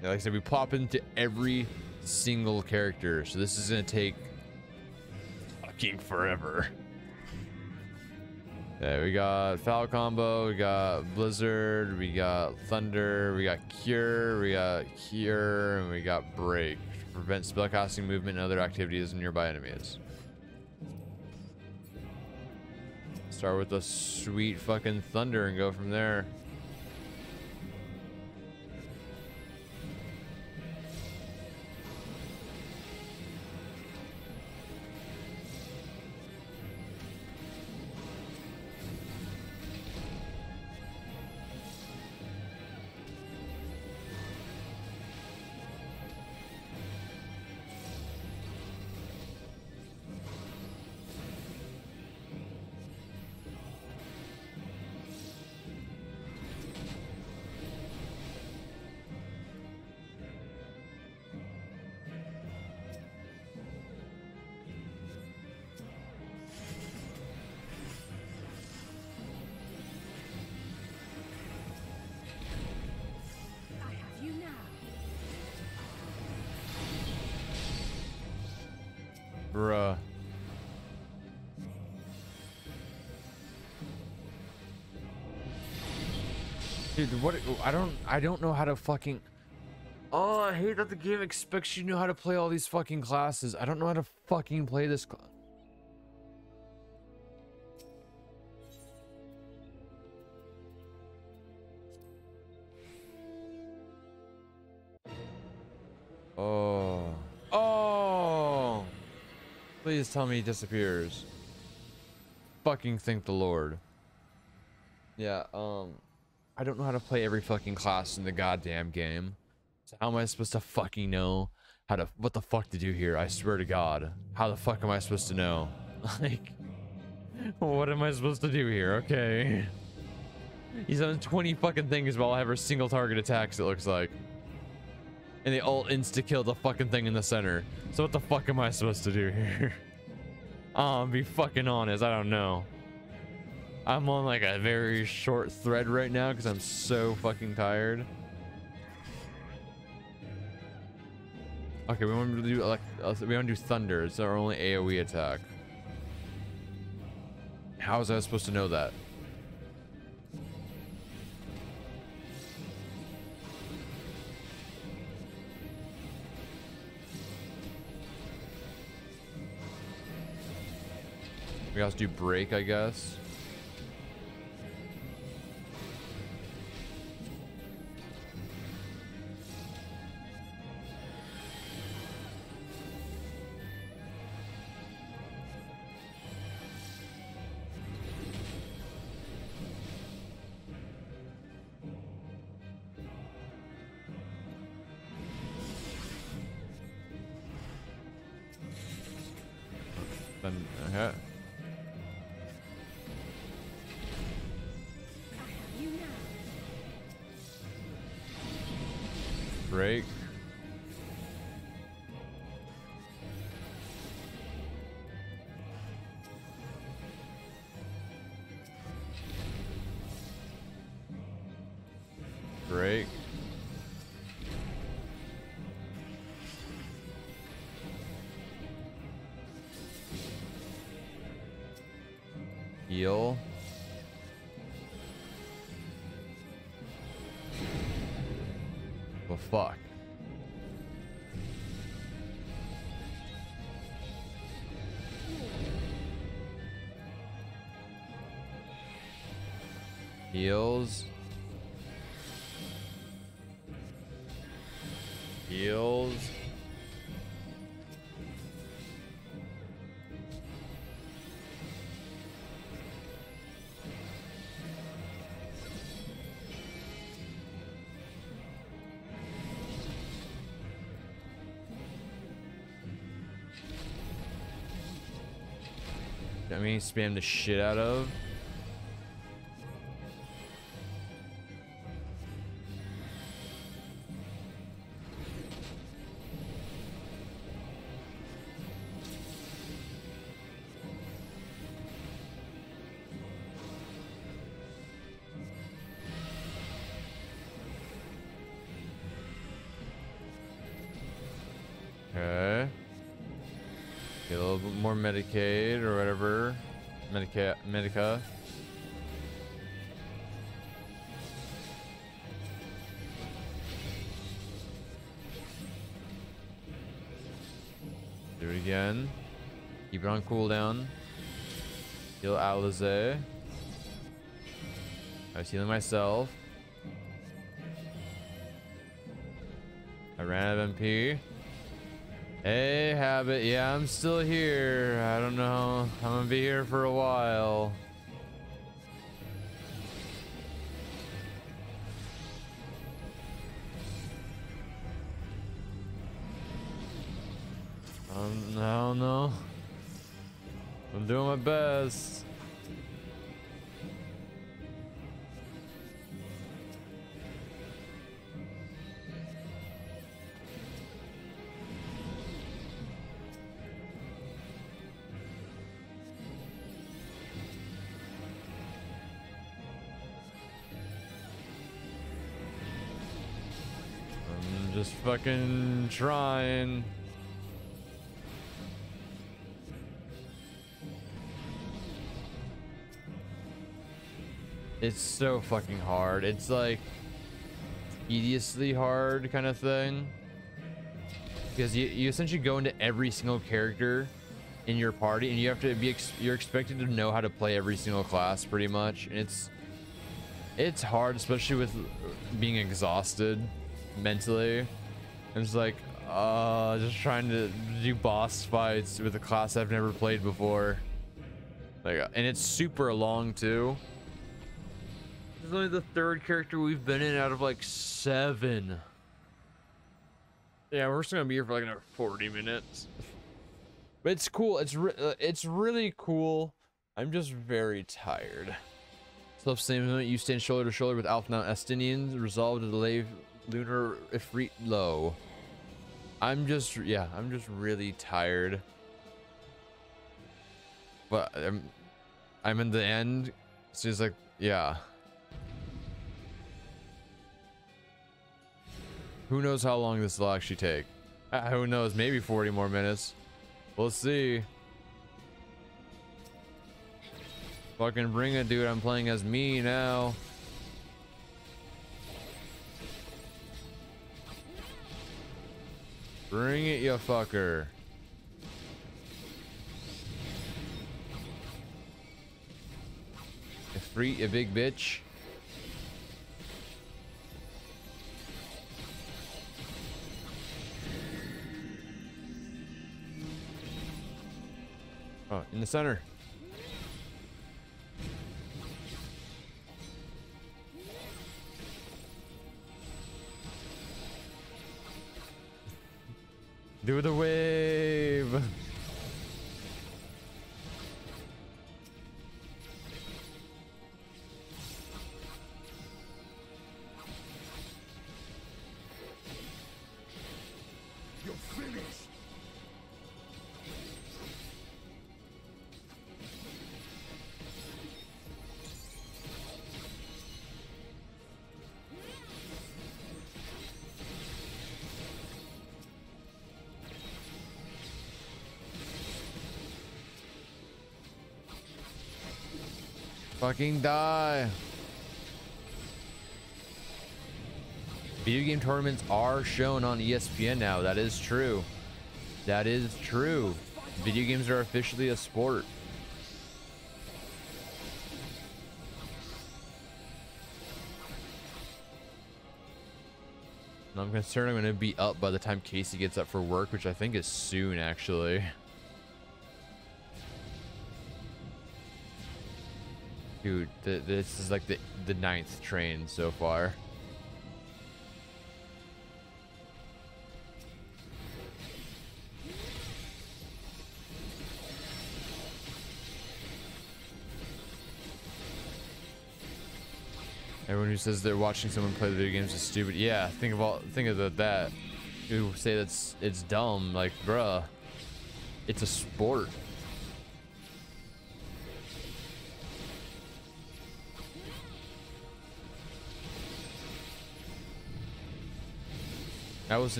Yeah, like I said, we pop into every single character, so this is gonna take fucking forever. Yeah, we got Foul Combo, we got Blizzard, we got Thunder, we got Cure, and we got Break. Prevent spellcasting movement and other activities of nearby enemies. Start with the sweet fucking Thunder and go from there. Bruh. Dude, what? I don't know how to fucking. Oh, I hate that the game expects you to know how to play all these fucking classes. I don't know how to fucking play this class. Oh. Please tell me he disappears. Fucking thank the Lord. Yeah, I don't know how to play every fucking class in the goddamn game. So how am I supposed to fucking know what the fuck to do here? I swear to God. How the fuck am I supposed to know? Like, what am I supposed to do here? Okay. He's on 20 fucking things while I have single target attacks, it looks like. And they all insta-kill the fucking thing in the center. So what the fuck am I supposed to do here? I'll be fucking honest, I don't know. I'm on like a very short thread right now because I'm so fucking tired. Okay, we want to do Thunder. It's our only AoE attack. How was I supposed to know that? We also do break, I guess. Then, break. Break. Heal. Well, fuck. Heals. Heals. I mean, spam the shit out of. Okay. Get a little bit more Medicaid or whatever. Medica. Do it again. Keep it on cooldown. Heal Alize. I was healing myself. I ran out of MP. Hey, Habit. Yeah, I'm still here. I don't know. I'm gonna be here for a while. I don't know. I'm doing my best. I'm just fucking trying. It's so fucking hard. It's like tediously hard kind of thing. Because you essentially go into every single character in your party and you have to be you're expected to know how to play every single class pretty much. And it's hard, especially with being exhausted mentally. And it's like just trying to do boss fights with a class I've never played before. Like, and it's super long too. This is only the third character we've been in out of like 7. Yeah, we're still gonna be here for like another 40 minutes. But it's cool. It's really cool. I'm just very tired. Self-same moment, you stand shoulder to shoulder with Alpha Estinians, resolved to lay Lunar Ifrit low. I'm just really tired. But I'm in the end. So it's like, yeah. Who knows how long this will actually take? Who knows? Maybe 40 more minutes. We'll see. Fucking bring it, dude. I'm playing as me now. Bring it, you fucker. Free a big bitch. Oh, in the center. Do the wave. You're finished. Fucking die. Video game tournaments are shown on ESPN now. That is true. That is true. Video games are officially a sport. And I'm concerned I'm going to be up by the time Casey gets up for work, which I think is soon, actually. Dude, this is like the 9th train so far. Everyone who says they're watching someone play the video games is stupid. Yeah, think of that. Who say it's dumb? Like, bruh, it's a sport.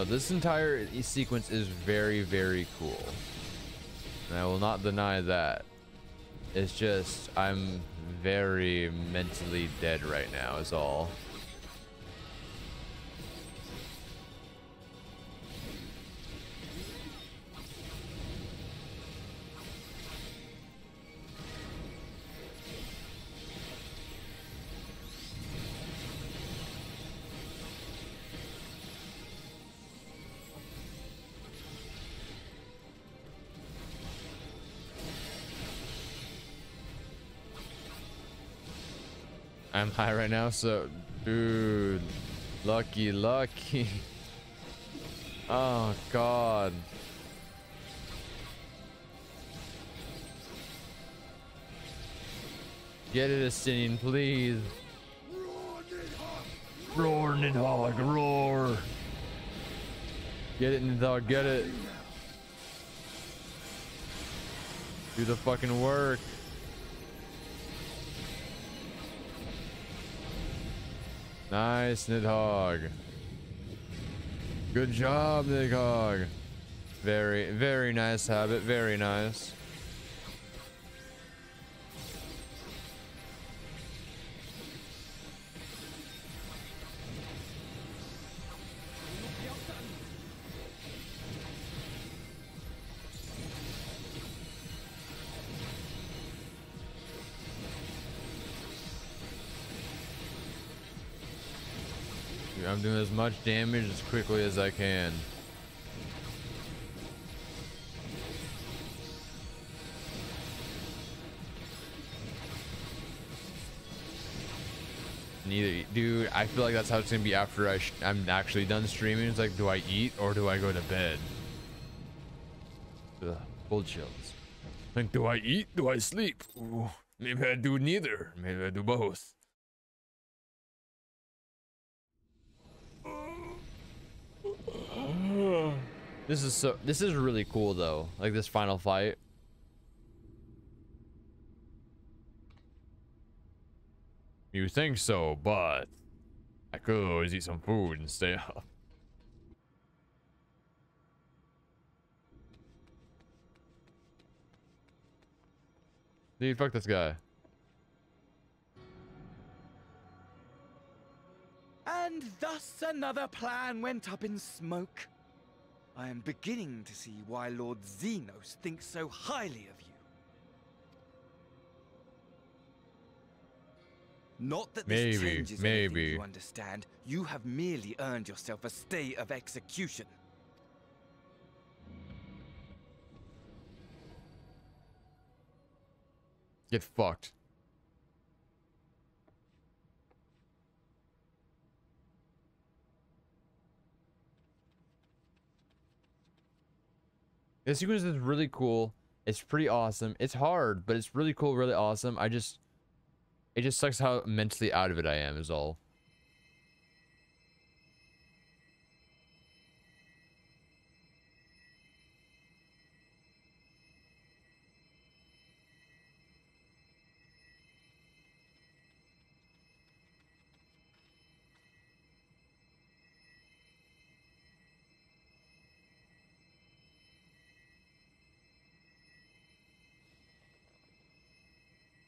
This entire sequence is very, very cool. And I will not deny that. It's just, I'm very mentally dead right now, is all. I'm high right now, so dude, lucky. Oh god. Get it, Astinian, please. Roar, Nidhogg, roar. Get it, Nidhogg, get it. Do the fucking work. Nice, Nidhogg. Good job, Nidhogg. Very, very nice habit. Very nice. I'm doing as much damage as quickly as I can. Dude, I feel like that's how it's gonna be after I'm actually done streaming. It's like, do I eat or do I go to bed? Ugh, full chills. Like, do I eat? Do I sleep? Ooh, maybe I do neither. Maybe I do both. This is really cool though, like this final fight. You think so, but I could always eat some food and stay up. Dude, fuck this guy. And thus another plan went up in smoke. I am beginning to see why Lord Xenos thinks so highly of you. Not that this changes anything, maybe. you understand. You have merely earned yourself a stay of execution. Get fucked. This sequence is really cool. It's pretty awesome. It's hard, but it's really cool, really awesome. It just sucks how mentally out of it I am, is all.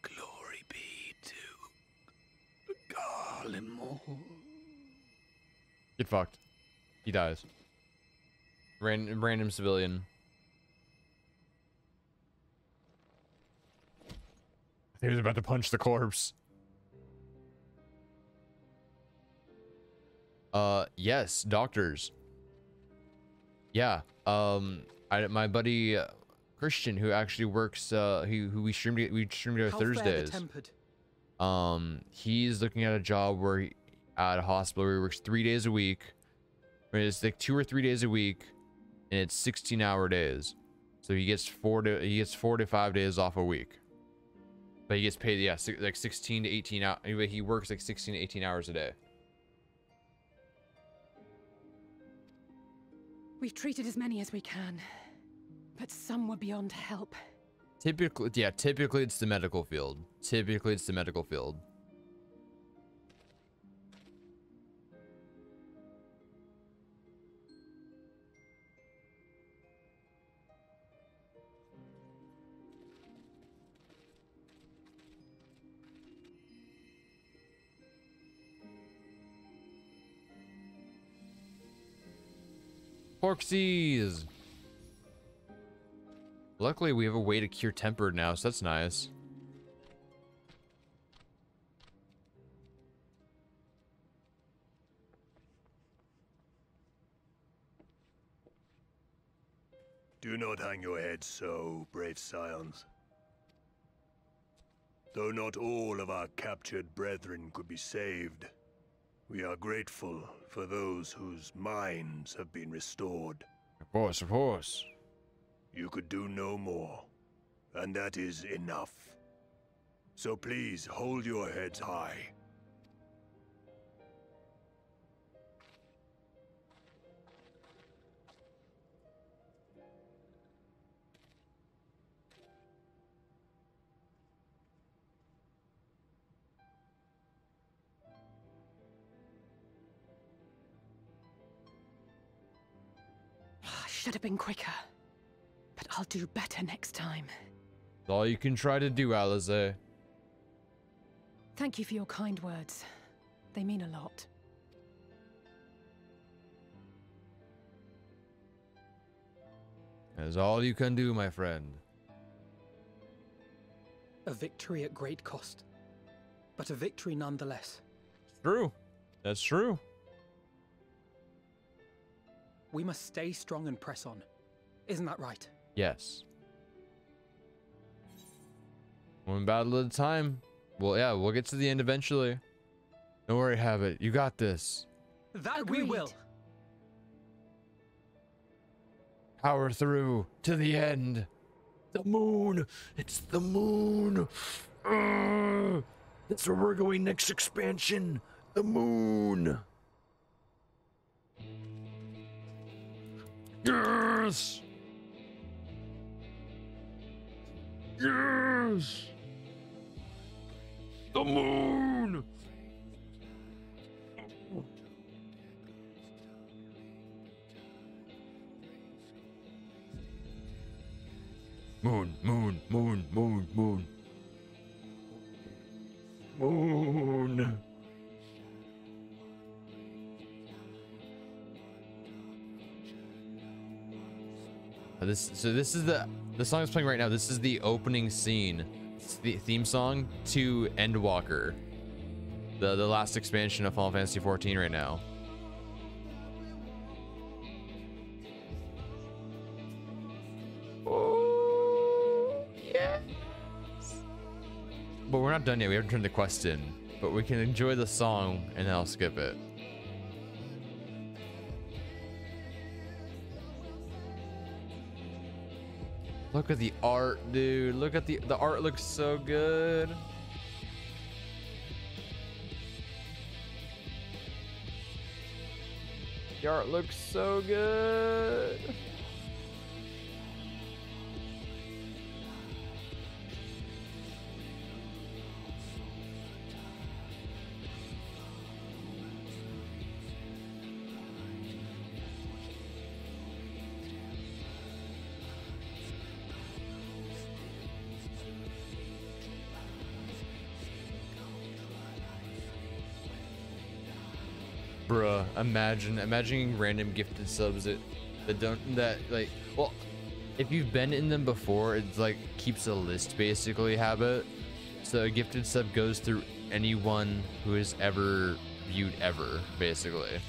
Glory be to Garlemore. Get fucked. He dies. Random civilian. He was about to punch the corpse. Yes, doctors. Yeah. My buddy Christian, who actually works, who we streamed together Thursdays. He's looking at a job where at a hospital where he works 3 days a week. It's like 2 or 3 days a week, and it's 16-hour days. So he gets 4 to 5 days off a week. But he gets paid, yeah, like 16 to 18 hours. Anyway, he works like 16 to 18 hours a day. We've treated as many as we can, but some were beyond help. Typically it's the medical field. Typically it's the medical field. Porksies! Luckily, we have a way to cure tempered now, so that's nice. Do not hang your heads so, brave scions. Though not all of our captured brethren could be saved, we are grateful for those whose minds have been restored. Of course, of course. You could do no more, and that is enough. So please hold your heads high. Should have been quicker. But I'll do better next time. That's all you can try to do, Alize. Thank you for your kind words. They mean a lot. That's all you can do, my friend. A victory at great cost, but a victory nonetheless. True. That's true. We must stay strong and press on. Isn't that right? Yes. One battle at a time. Well, yeah, we'll get to the end eventually. Don't worry, Habit. You got this. That Agreed. we will. Power through to the end. The moon. It's the moon. That's where we're going next expansion. The moon. Yes. Yes. The moon. Moon, moon, moon, moon, moon. Moon. This is the song that's playing right now. This is the opening scene. It's the theme song to Endwalker. The last expansion of Final Fantasy 14 right now. Oh, yes. But we're not done yet. We haven't turned the quest in. But we can enjoy the song and then I'll skip it. Look at the art, dude. Look at the art looks so good. The art looks so good. Bruh, imagining random gifted subs that like, well, if you've been in them before, it's like keeps a list basically habit. So a gifted sub goes through anyone who is ever viewed ever, basically.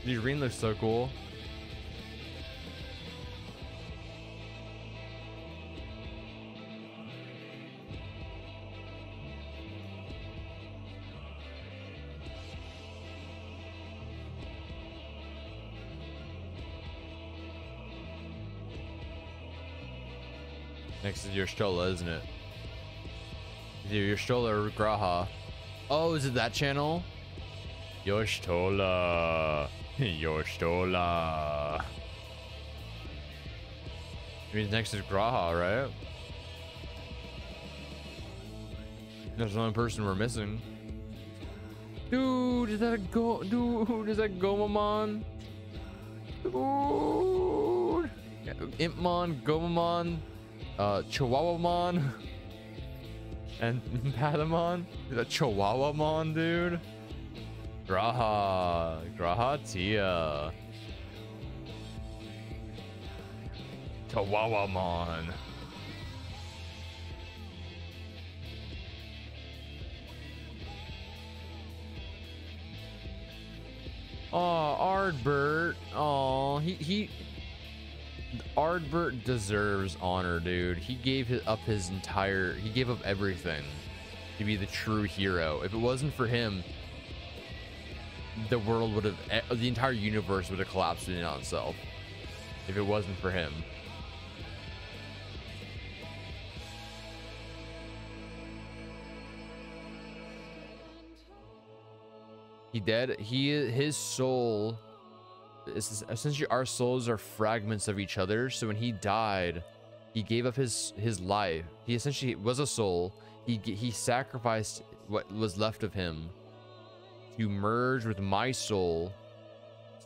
Dude, Reen looks so cool. Next is your Stola, isn't it? Either your Stola or Graha. Oh, is it that channel? Yoshtola. Yoshtola. I mean, next is Graha, right? That's the only person we're missing. Dude, is that a dude, is that Gomamon? Dude. Impmon, Gomamon, Chihuahuamon, and Patamon. Is that Chihuahuamon, dude? Graha Tia. Chihuahuamon. Oh, Ardbert. Oh, Ardbert deserves honor, dude. He gave up he gave up everything to be the true hero. If it wasn't for him, the world would have, the entire universe would have collapsed in on itself if it wasn't for him. His soul is essentially, our souls are fragments of each other. So when he died, he gave up his life. He essentially was a soul. He sacrificed what was left of him to merge with my soul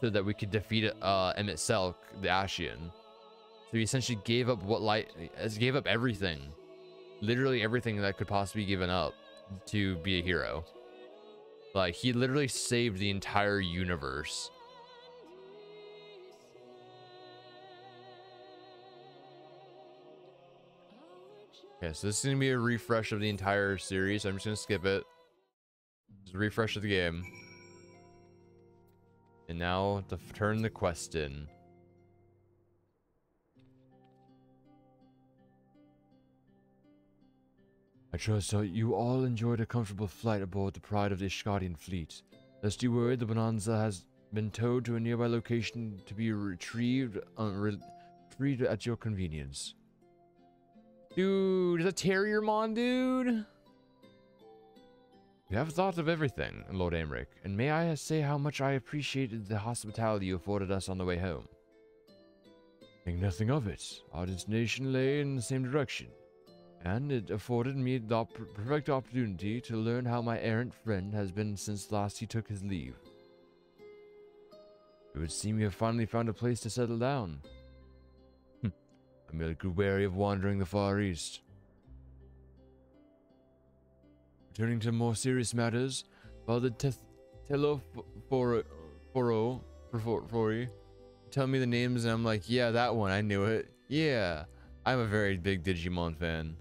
so that we could defeat Emmett Selk, the Ashian. So he essentially gave up gave up everything, literally everything that could possibly be given up to be a hero. Like, he literally saved the entire universe. Okay, so this is gonna be a refresh of the entire series. I'm just gonna skip it. Just a refresh of the game. And now to turn the quest in. I trust you all enjoyed a comfortable flight aboard the Pride of the Ishgardian fleet. Lest you worried, the Bonanza has been towed to a nearby location to be retrieved at your convenience. Dude, is that Terriermon, dude? You have thought of everything, Lord Aymeric, and may I say how much I appreciated the hospitality you afforded us on the way home. Think nothing of it. Our destination lay in the same direction, and it afforded me the perfect opportunity to learn how my errant friend has been since last he took his leave. It would seem you have finally found a place to settle down. I merely grew wary of wandering the Far East. Returning to more serious matters, while the Fori. Tell me the names and I'm like, yeah, that one, I knew it. Yeah, I'm a very big Digimon fan.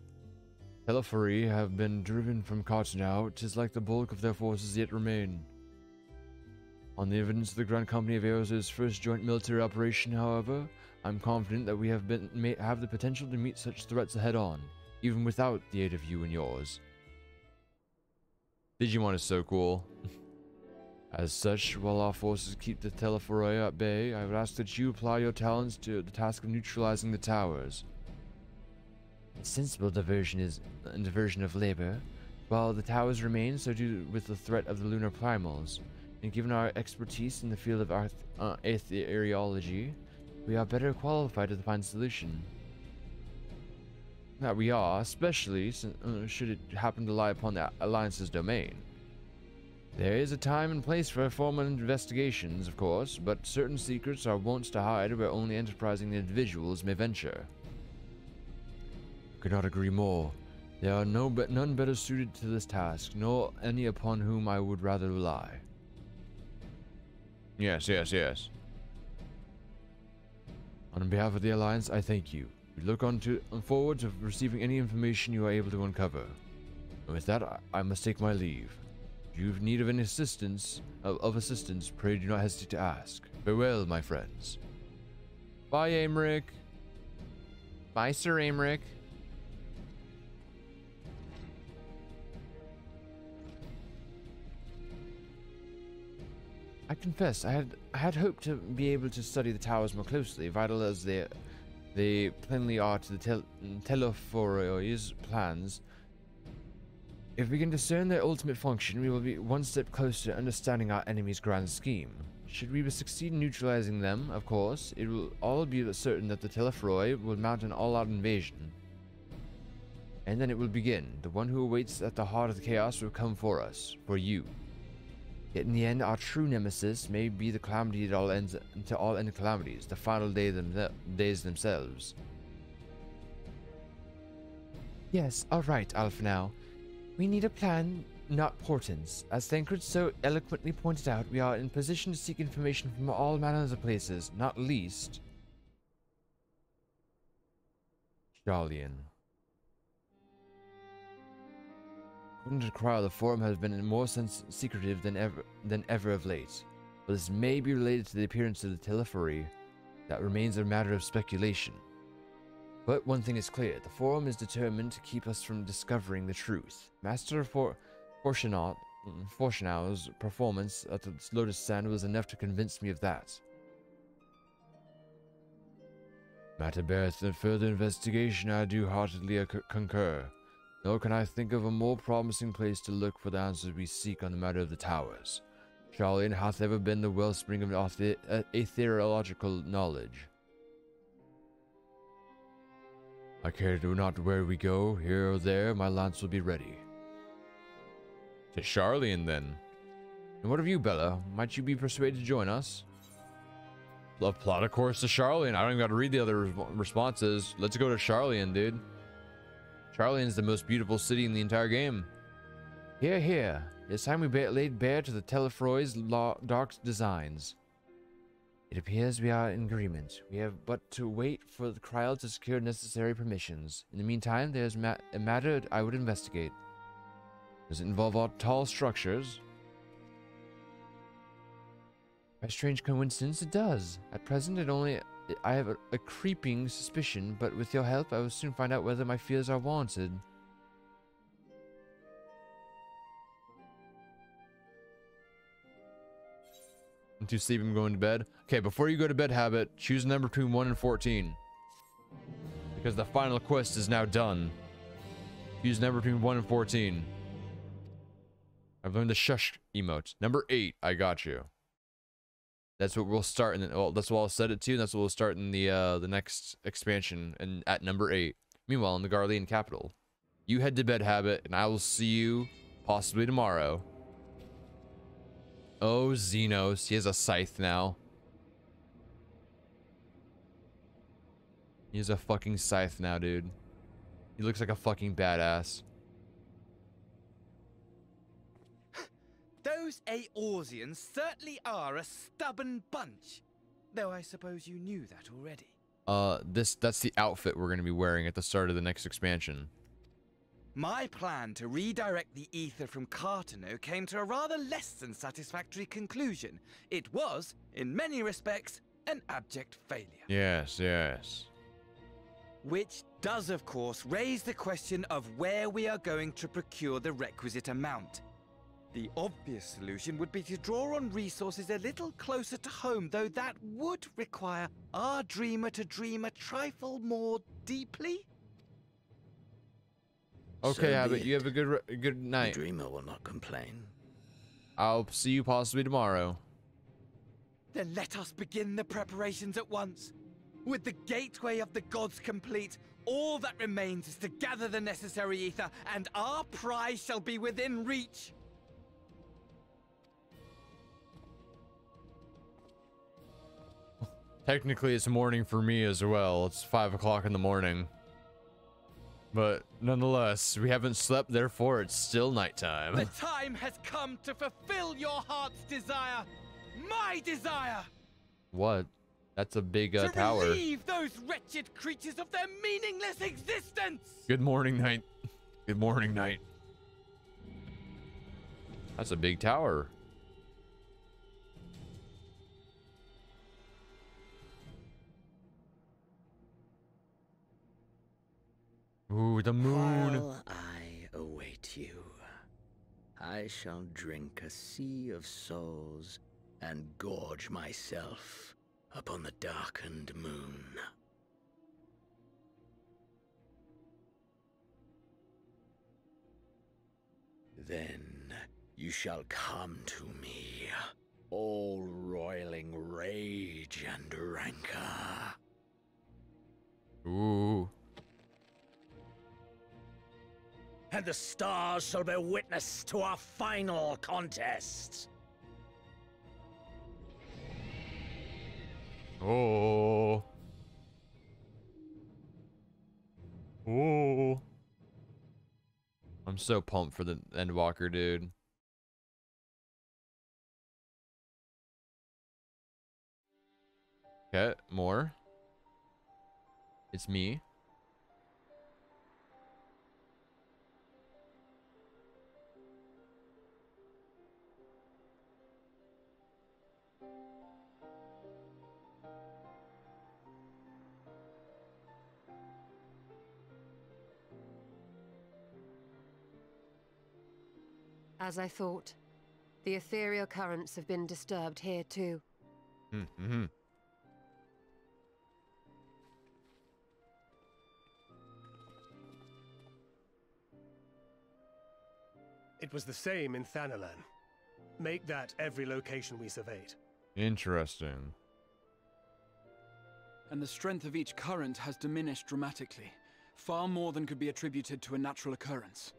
Telefori have been driven from Cottonau. 'Tis like the bulk of their forces yet remain. On the evidence of the Grand Company of Eosa's first joint military operation, however, I'm confident that we have the potential to meet such threats head-on, even without the aid of you and yours. Digimon is so cool. As such, while our forces keep the Teleforoi at bay, I would ask that you apply your talents to the task of neutralizing the towers. A sensible diversion of labor. While the towers remain, so do with the threat of the lunar primals. And given our expertise in the field of aetheriology, we are better qualified to find a solution. That we are, especially should it happen to lie upon the Alliance's domain. There is a time and place for formal investigations, of course, but certain secrets are wont to hide where only enterprising individuals may venture. I could not agree more. There are none better suited to this task, nor any upon whom I would rather rely. Yes. On behalf of the Alliance, I thank you. We look forward to receiving any information you are able to uncover. And with that, I must take my leave. If you have need of any assistance, pray do not hesitate to ask. Farewell, my friends. Bye, Aymeric. Bye, Sir Aymeric. I confess, I had hoped to be able to study the towers more closely, vital as they plainly are to the Teleforoi's plans. If we can discern their ultimate function, we will be one step closer to understanding our enemy's grand scheme. Should we succeed in neutralizing them, of course, it will all be certain that the Teleforoi will mount an all-out invasion. And then it will begin. The one who awaits at the heart of the chaos will come for us, for you. Yet in the end, our true nemesis may be the calamity that all ends to all end calamities, the final days themselves. Yes, all right, Alpha now. We need a plan, not portents. As Thancred so eloquently pointed out, we are in position to seek information from all manners of places, not least Sharlayan. According to Cryle, the Forum has been more secretive than ever of late, but this may be related to the appearance of the Telefori. That remains a matter of speculation. But one thing is clear, the Forum is determined to keep us from discovering the truth. Master Fortunau's performance at the Lotus Sand was enough to convince me of that. Matter beareth further investigation, I do heartily concur. Nor can I think of a more promising place to look for the answers we seek on the matter of the towers. Sharlayan hath ever been the wellspring of aetheriological knowledge. I care not where we go, here or there, my lance will be ready. To Sharlayan, then. And what of you, Bella? Might you be persuaded to join us? Love plot a course to Sharlayan. I don't even got to read the other responses. Let's go to Sharlayan, dude. Sharlayan is the most beautiful city in the entire game. Here, here. It's time we laid bare to the Teleforoi's dark designs. It appears we are in agreement. We have but to wait for the Cryle to secure necessary permissions. In the meantime, there's a matter I would investigate. Does it involve all tall structures? By strange coincidence, it does. At present, I have a creeping suspicion, but with your help, I will soon find out whether my fears are warranted. To sleep, I'm going to bed. Okay, before you go to bed, Habit, choose a number between 1 and 14. Because the final quest is now done. Choose a number between 1 and 14. I've learned the shush emote. Number 8, I got you. That's what we'll start in. Well, that's what I'll set it to. And that's what we'll start in the next expansion, and at number 8. Meanwhile, in the Garlean capital, you head to bed, Habit, and I will see you possibly tomorrow. Oh, Xenos, he has a scythe now. He has a fucking scythe now, dude. He looks like a fucking badass. Those Those Eorzeans certainly are a stubborn bunch. Though I suppose you knew that already. That's the outfit we're gonna be wearing at the start of the next expansion. My plan to redirect the ether from Cartano came to a rather less than satisfactory conclusion. It was, in many respects, an abject failure. Yes, yes. Which does, of course, raise the question of where we are going to procure the requisite amount. The obvious solution would be to draw on resources a little closer to home, though that would require our dreamer to dream a trifle more deeply. Okay, Abbott, you have a good night. The dreamer will not complain. I'll see you possibly tomorrow. Then let us begin the preparations at once. With the gateway of the gods complete, all that remains is to gather the necessary ether, and our prize shall be within reach. Technically, it's morning for me as well. It's 5 o'clock in the morning. But nonetheless, we haven't slept, therefore it's still nighttime. The time has come to fulfill your heart's desire. My desire! What? That's a big to tower. relieve those wretched creatures of their meaningless existence! Good morning, night. Good morning, night. That's a big tower. Ooh, the moon. While I await you, I shall drink a sea of souls and gorge myself upon the darkened moon. Then you shall come to me, all roiling rage and rancor. Ooh. And the stars shall bear witness to our final contest. Oh. Oh. I'm so pumped for the Endwalker, dude. Okay, more. It's me. As I thought, the ethereal currents have been disturbed here too. Mm-hmm. It was the same in Thanalan. Make that every location we surveyed. Interesting. And the strength of each current has diminished dramatically, far more than could be attributed to a natural occurrence.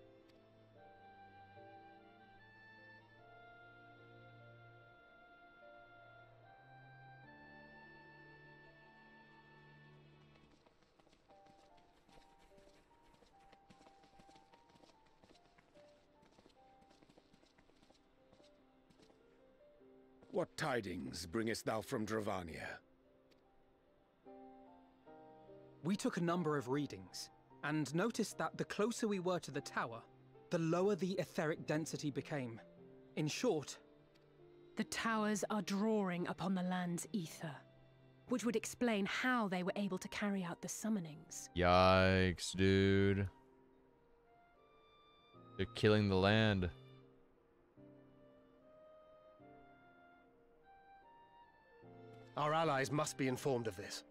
What tidings bringest thou from Dravania? We took a number of readings, and noticed that the closer we were to the tower, the lower the etheric density became. In short, the towers are drawing upon the land's ether, which would explain how they were able to carry out the summonings. Yikes, dude. They're killing the land. Our allies must be informed of this.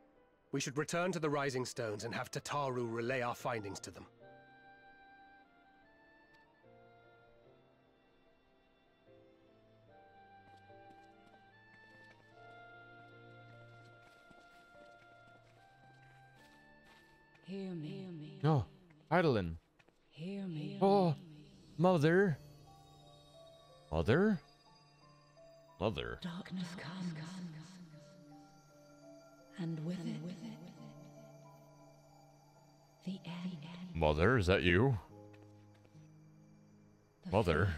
We should return to the Rising Stones and have Tataru relay our findings to them. Hear me. Oh, Heidelin. Hear me. Oh, mother. Mother? Mother. Darkness comes. And with it, the end. Mother, is that you? Mother.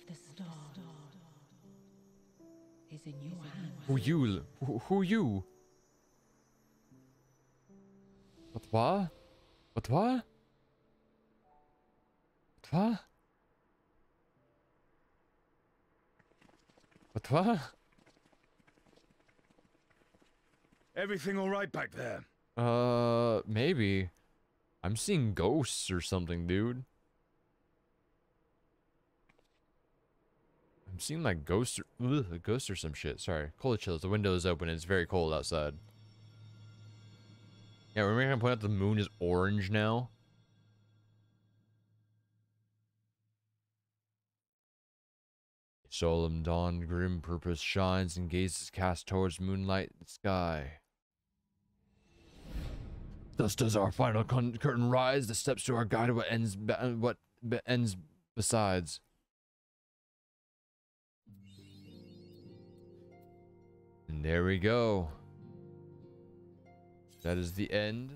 the star is in your hands. Who you? What? What? Everything all right back there? Maybe. I'm seeing ghosts or something, dude. I'm seeing like ghosts or some shit. Sorry. Cold chills. The window is open and it's very cold outside. Yeah, we're gonna point out the moon is orange now. Solemn dawn, grim purpose shines and gazes cast towards moonlight and sky. Thus does our final curtain rise. The steps to our guide, what ends besides. And there we go. That is the end.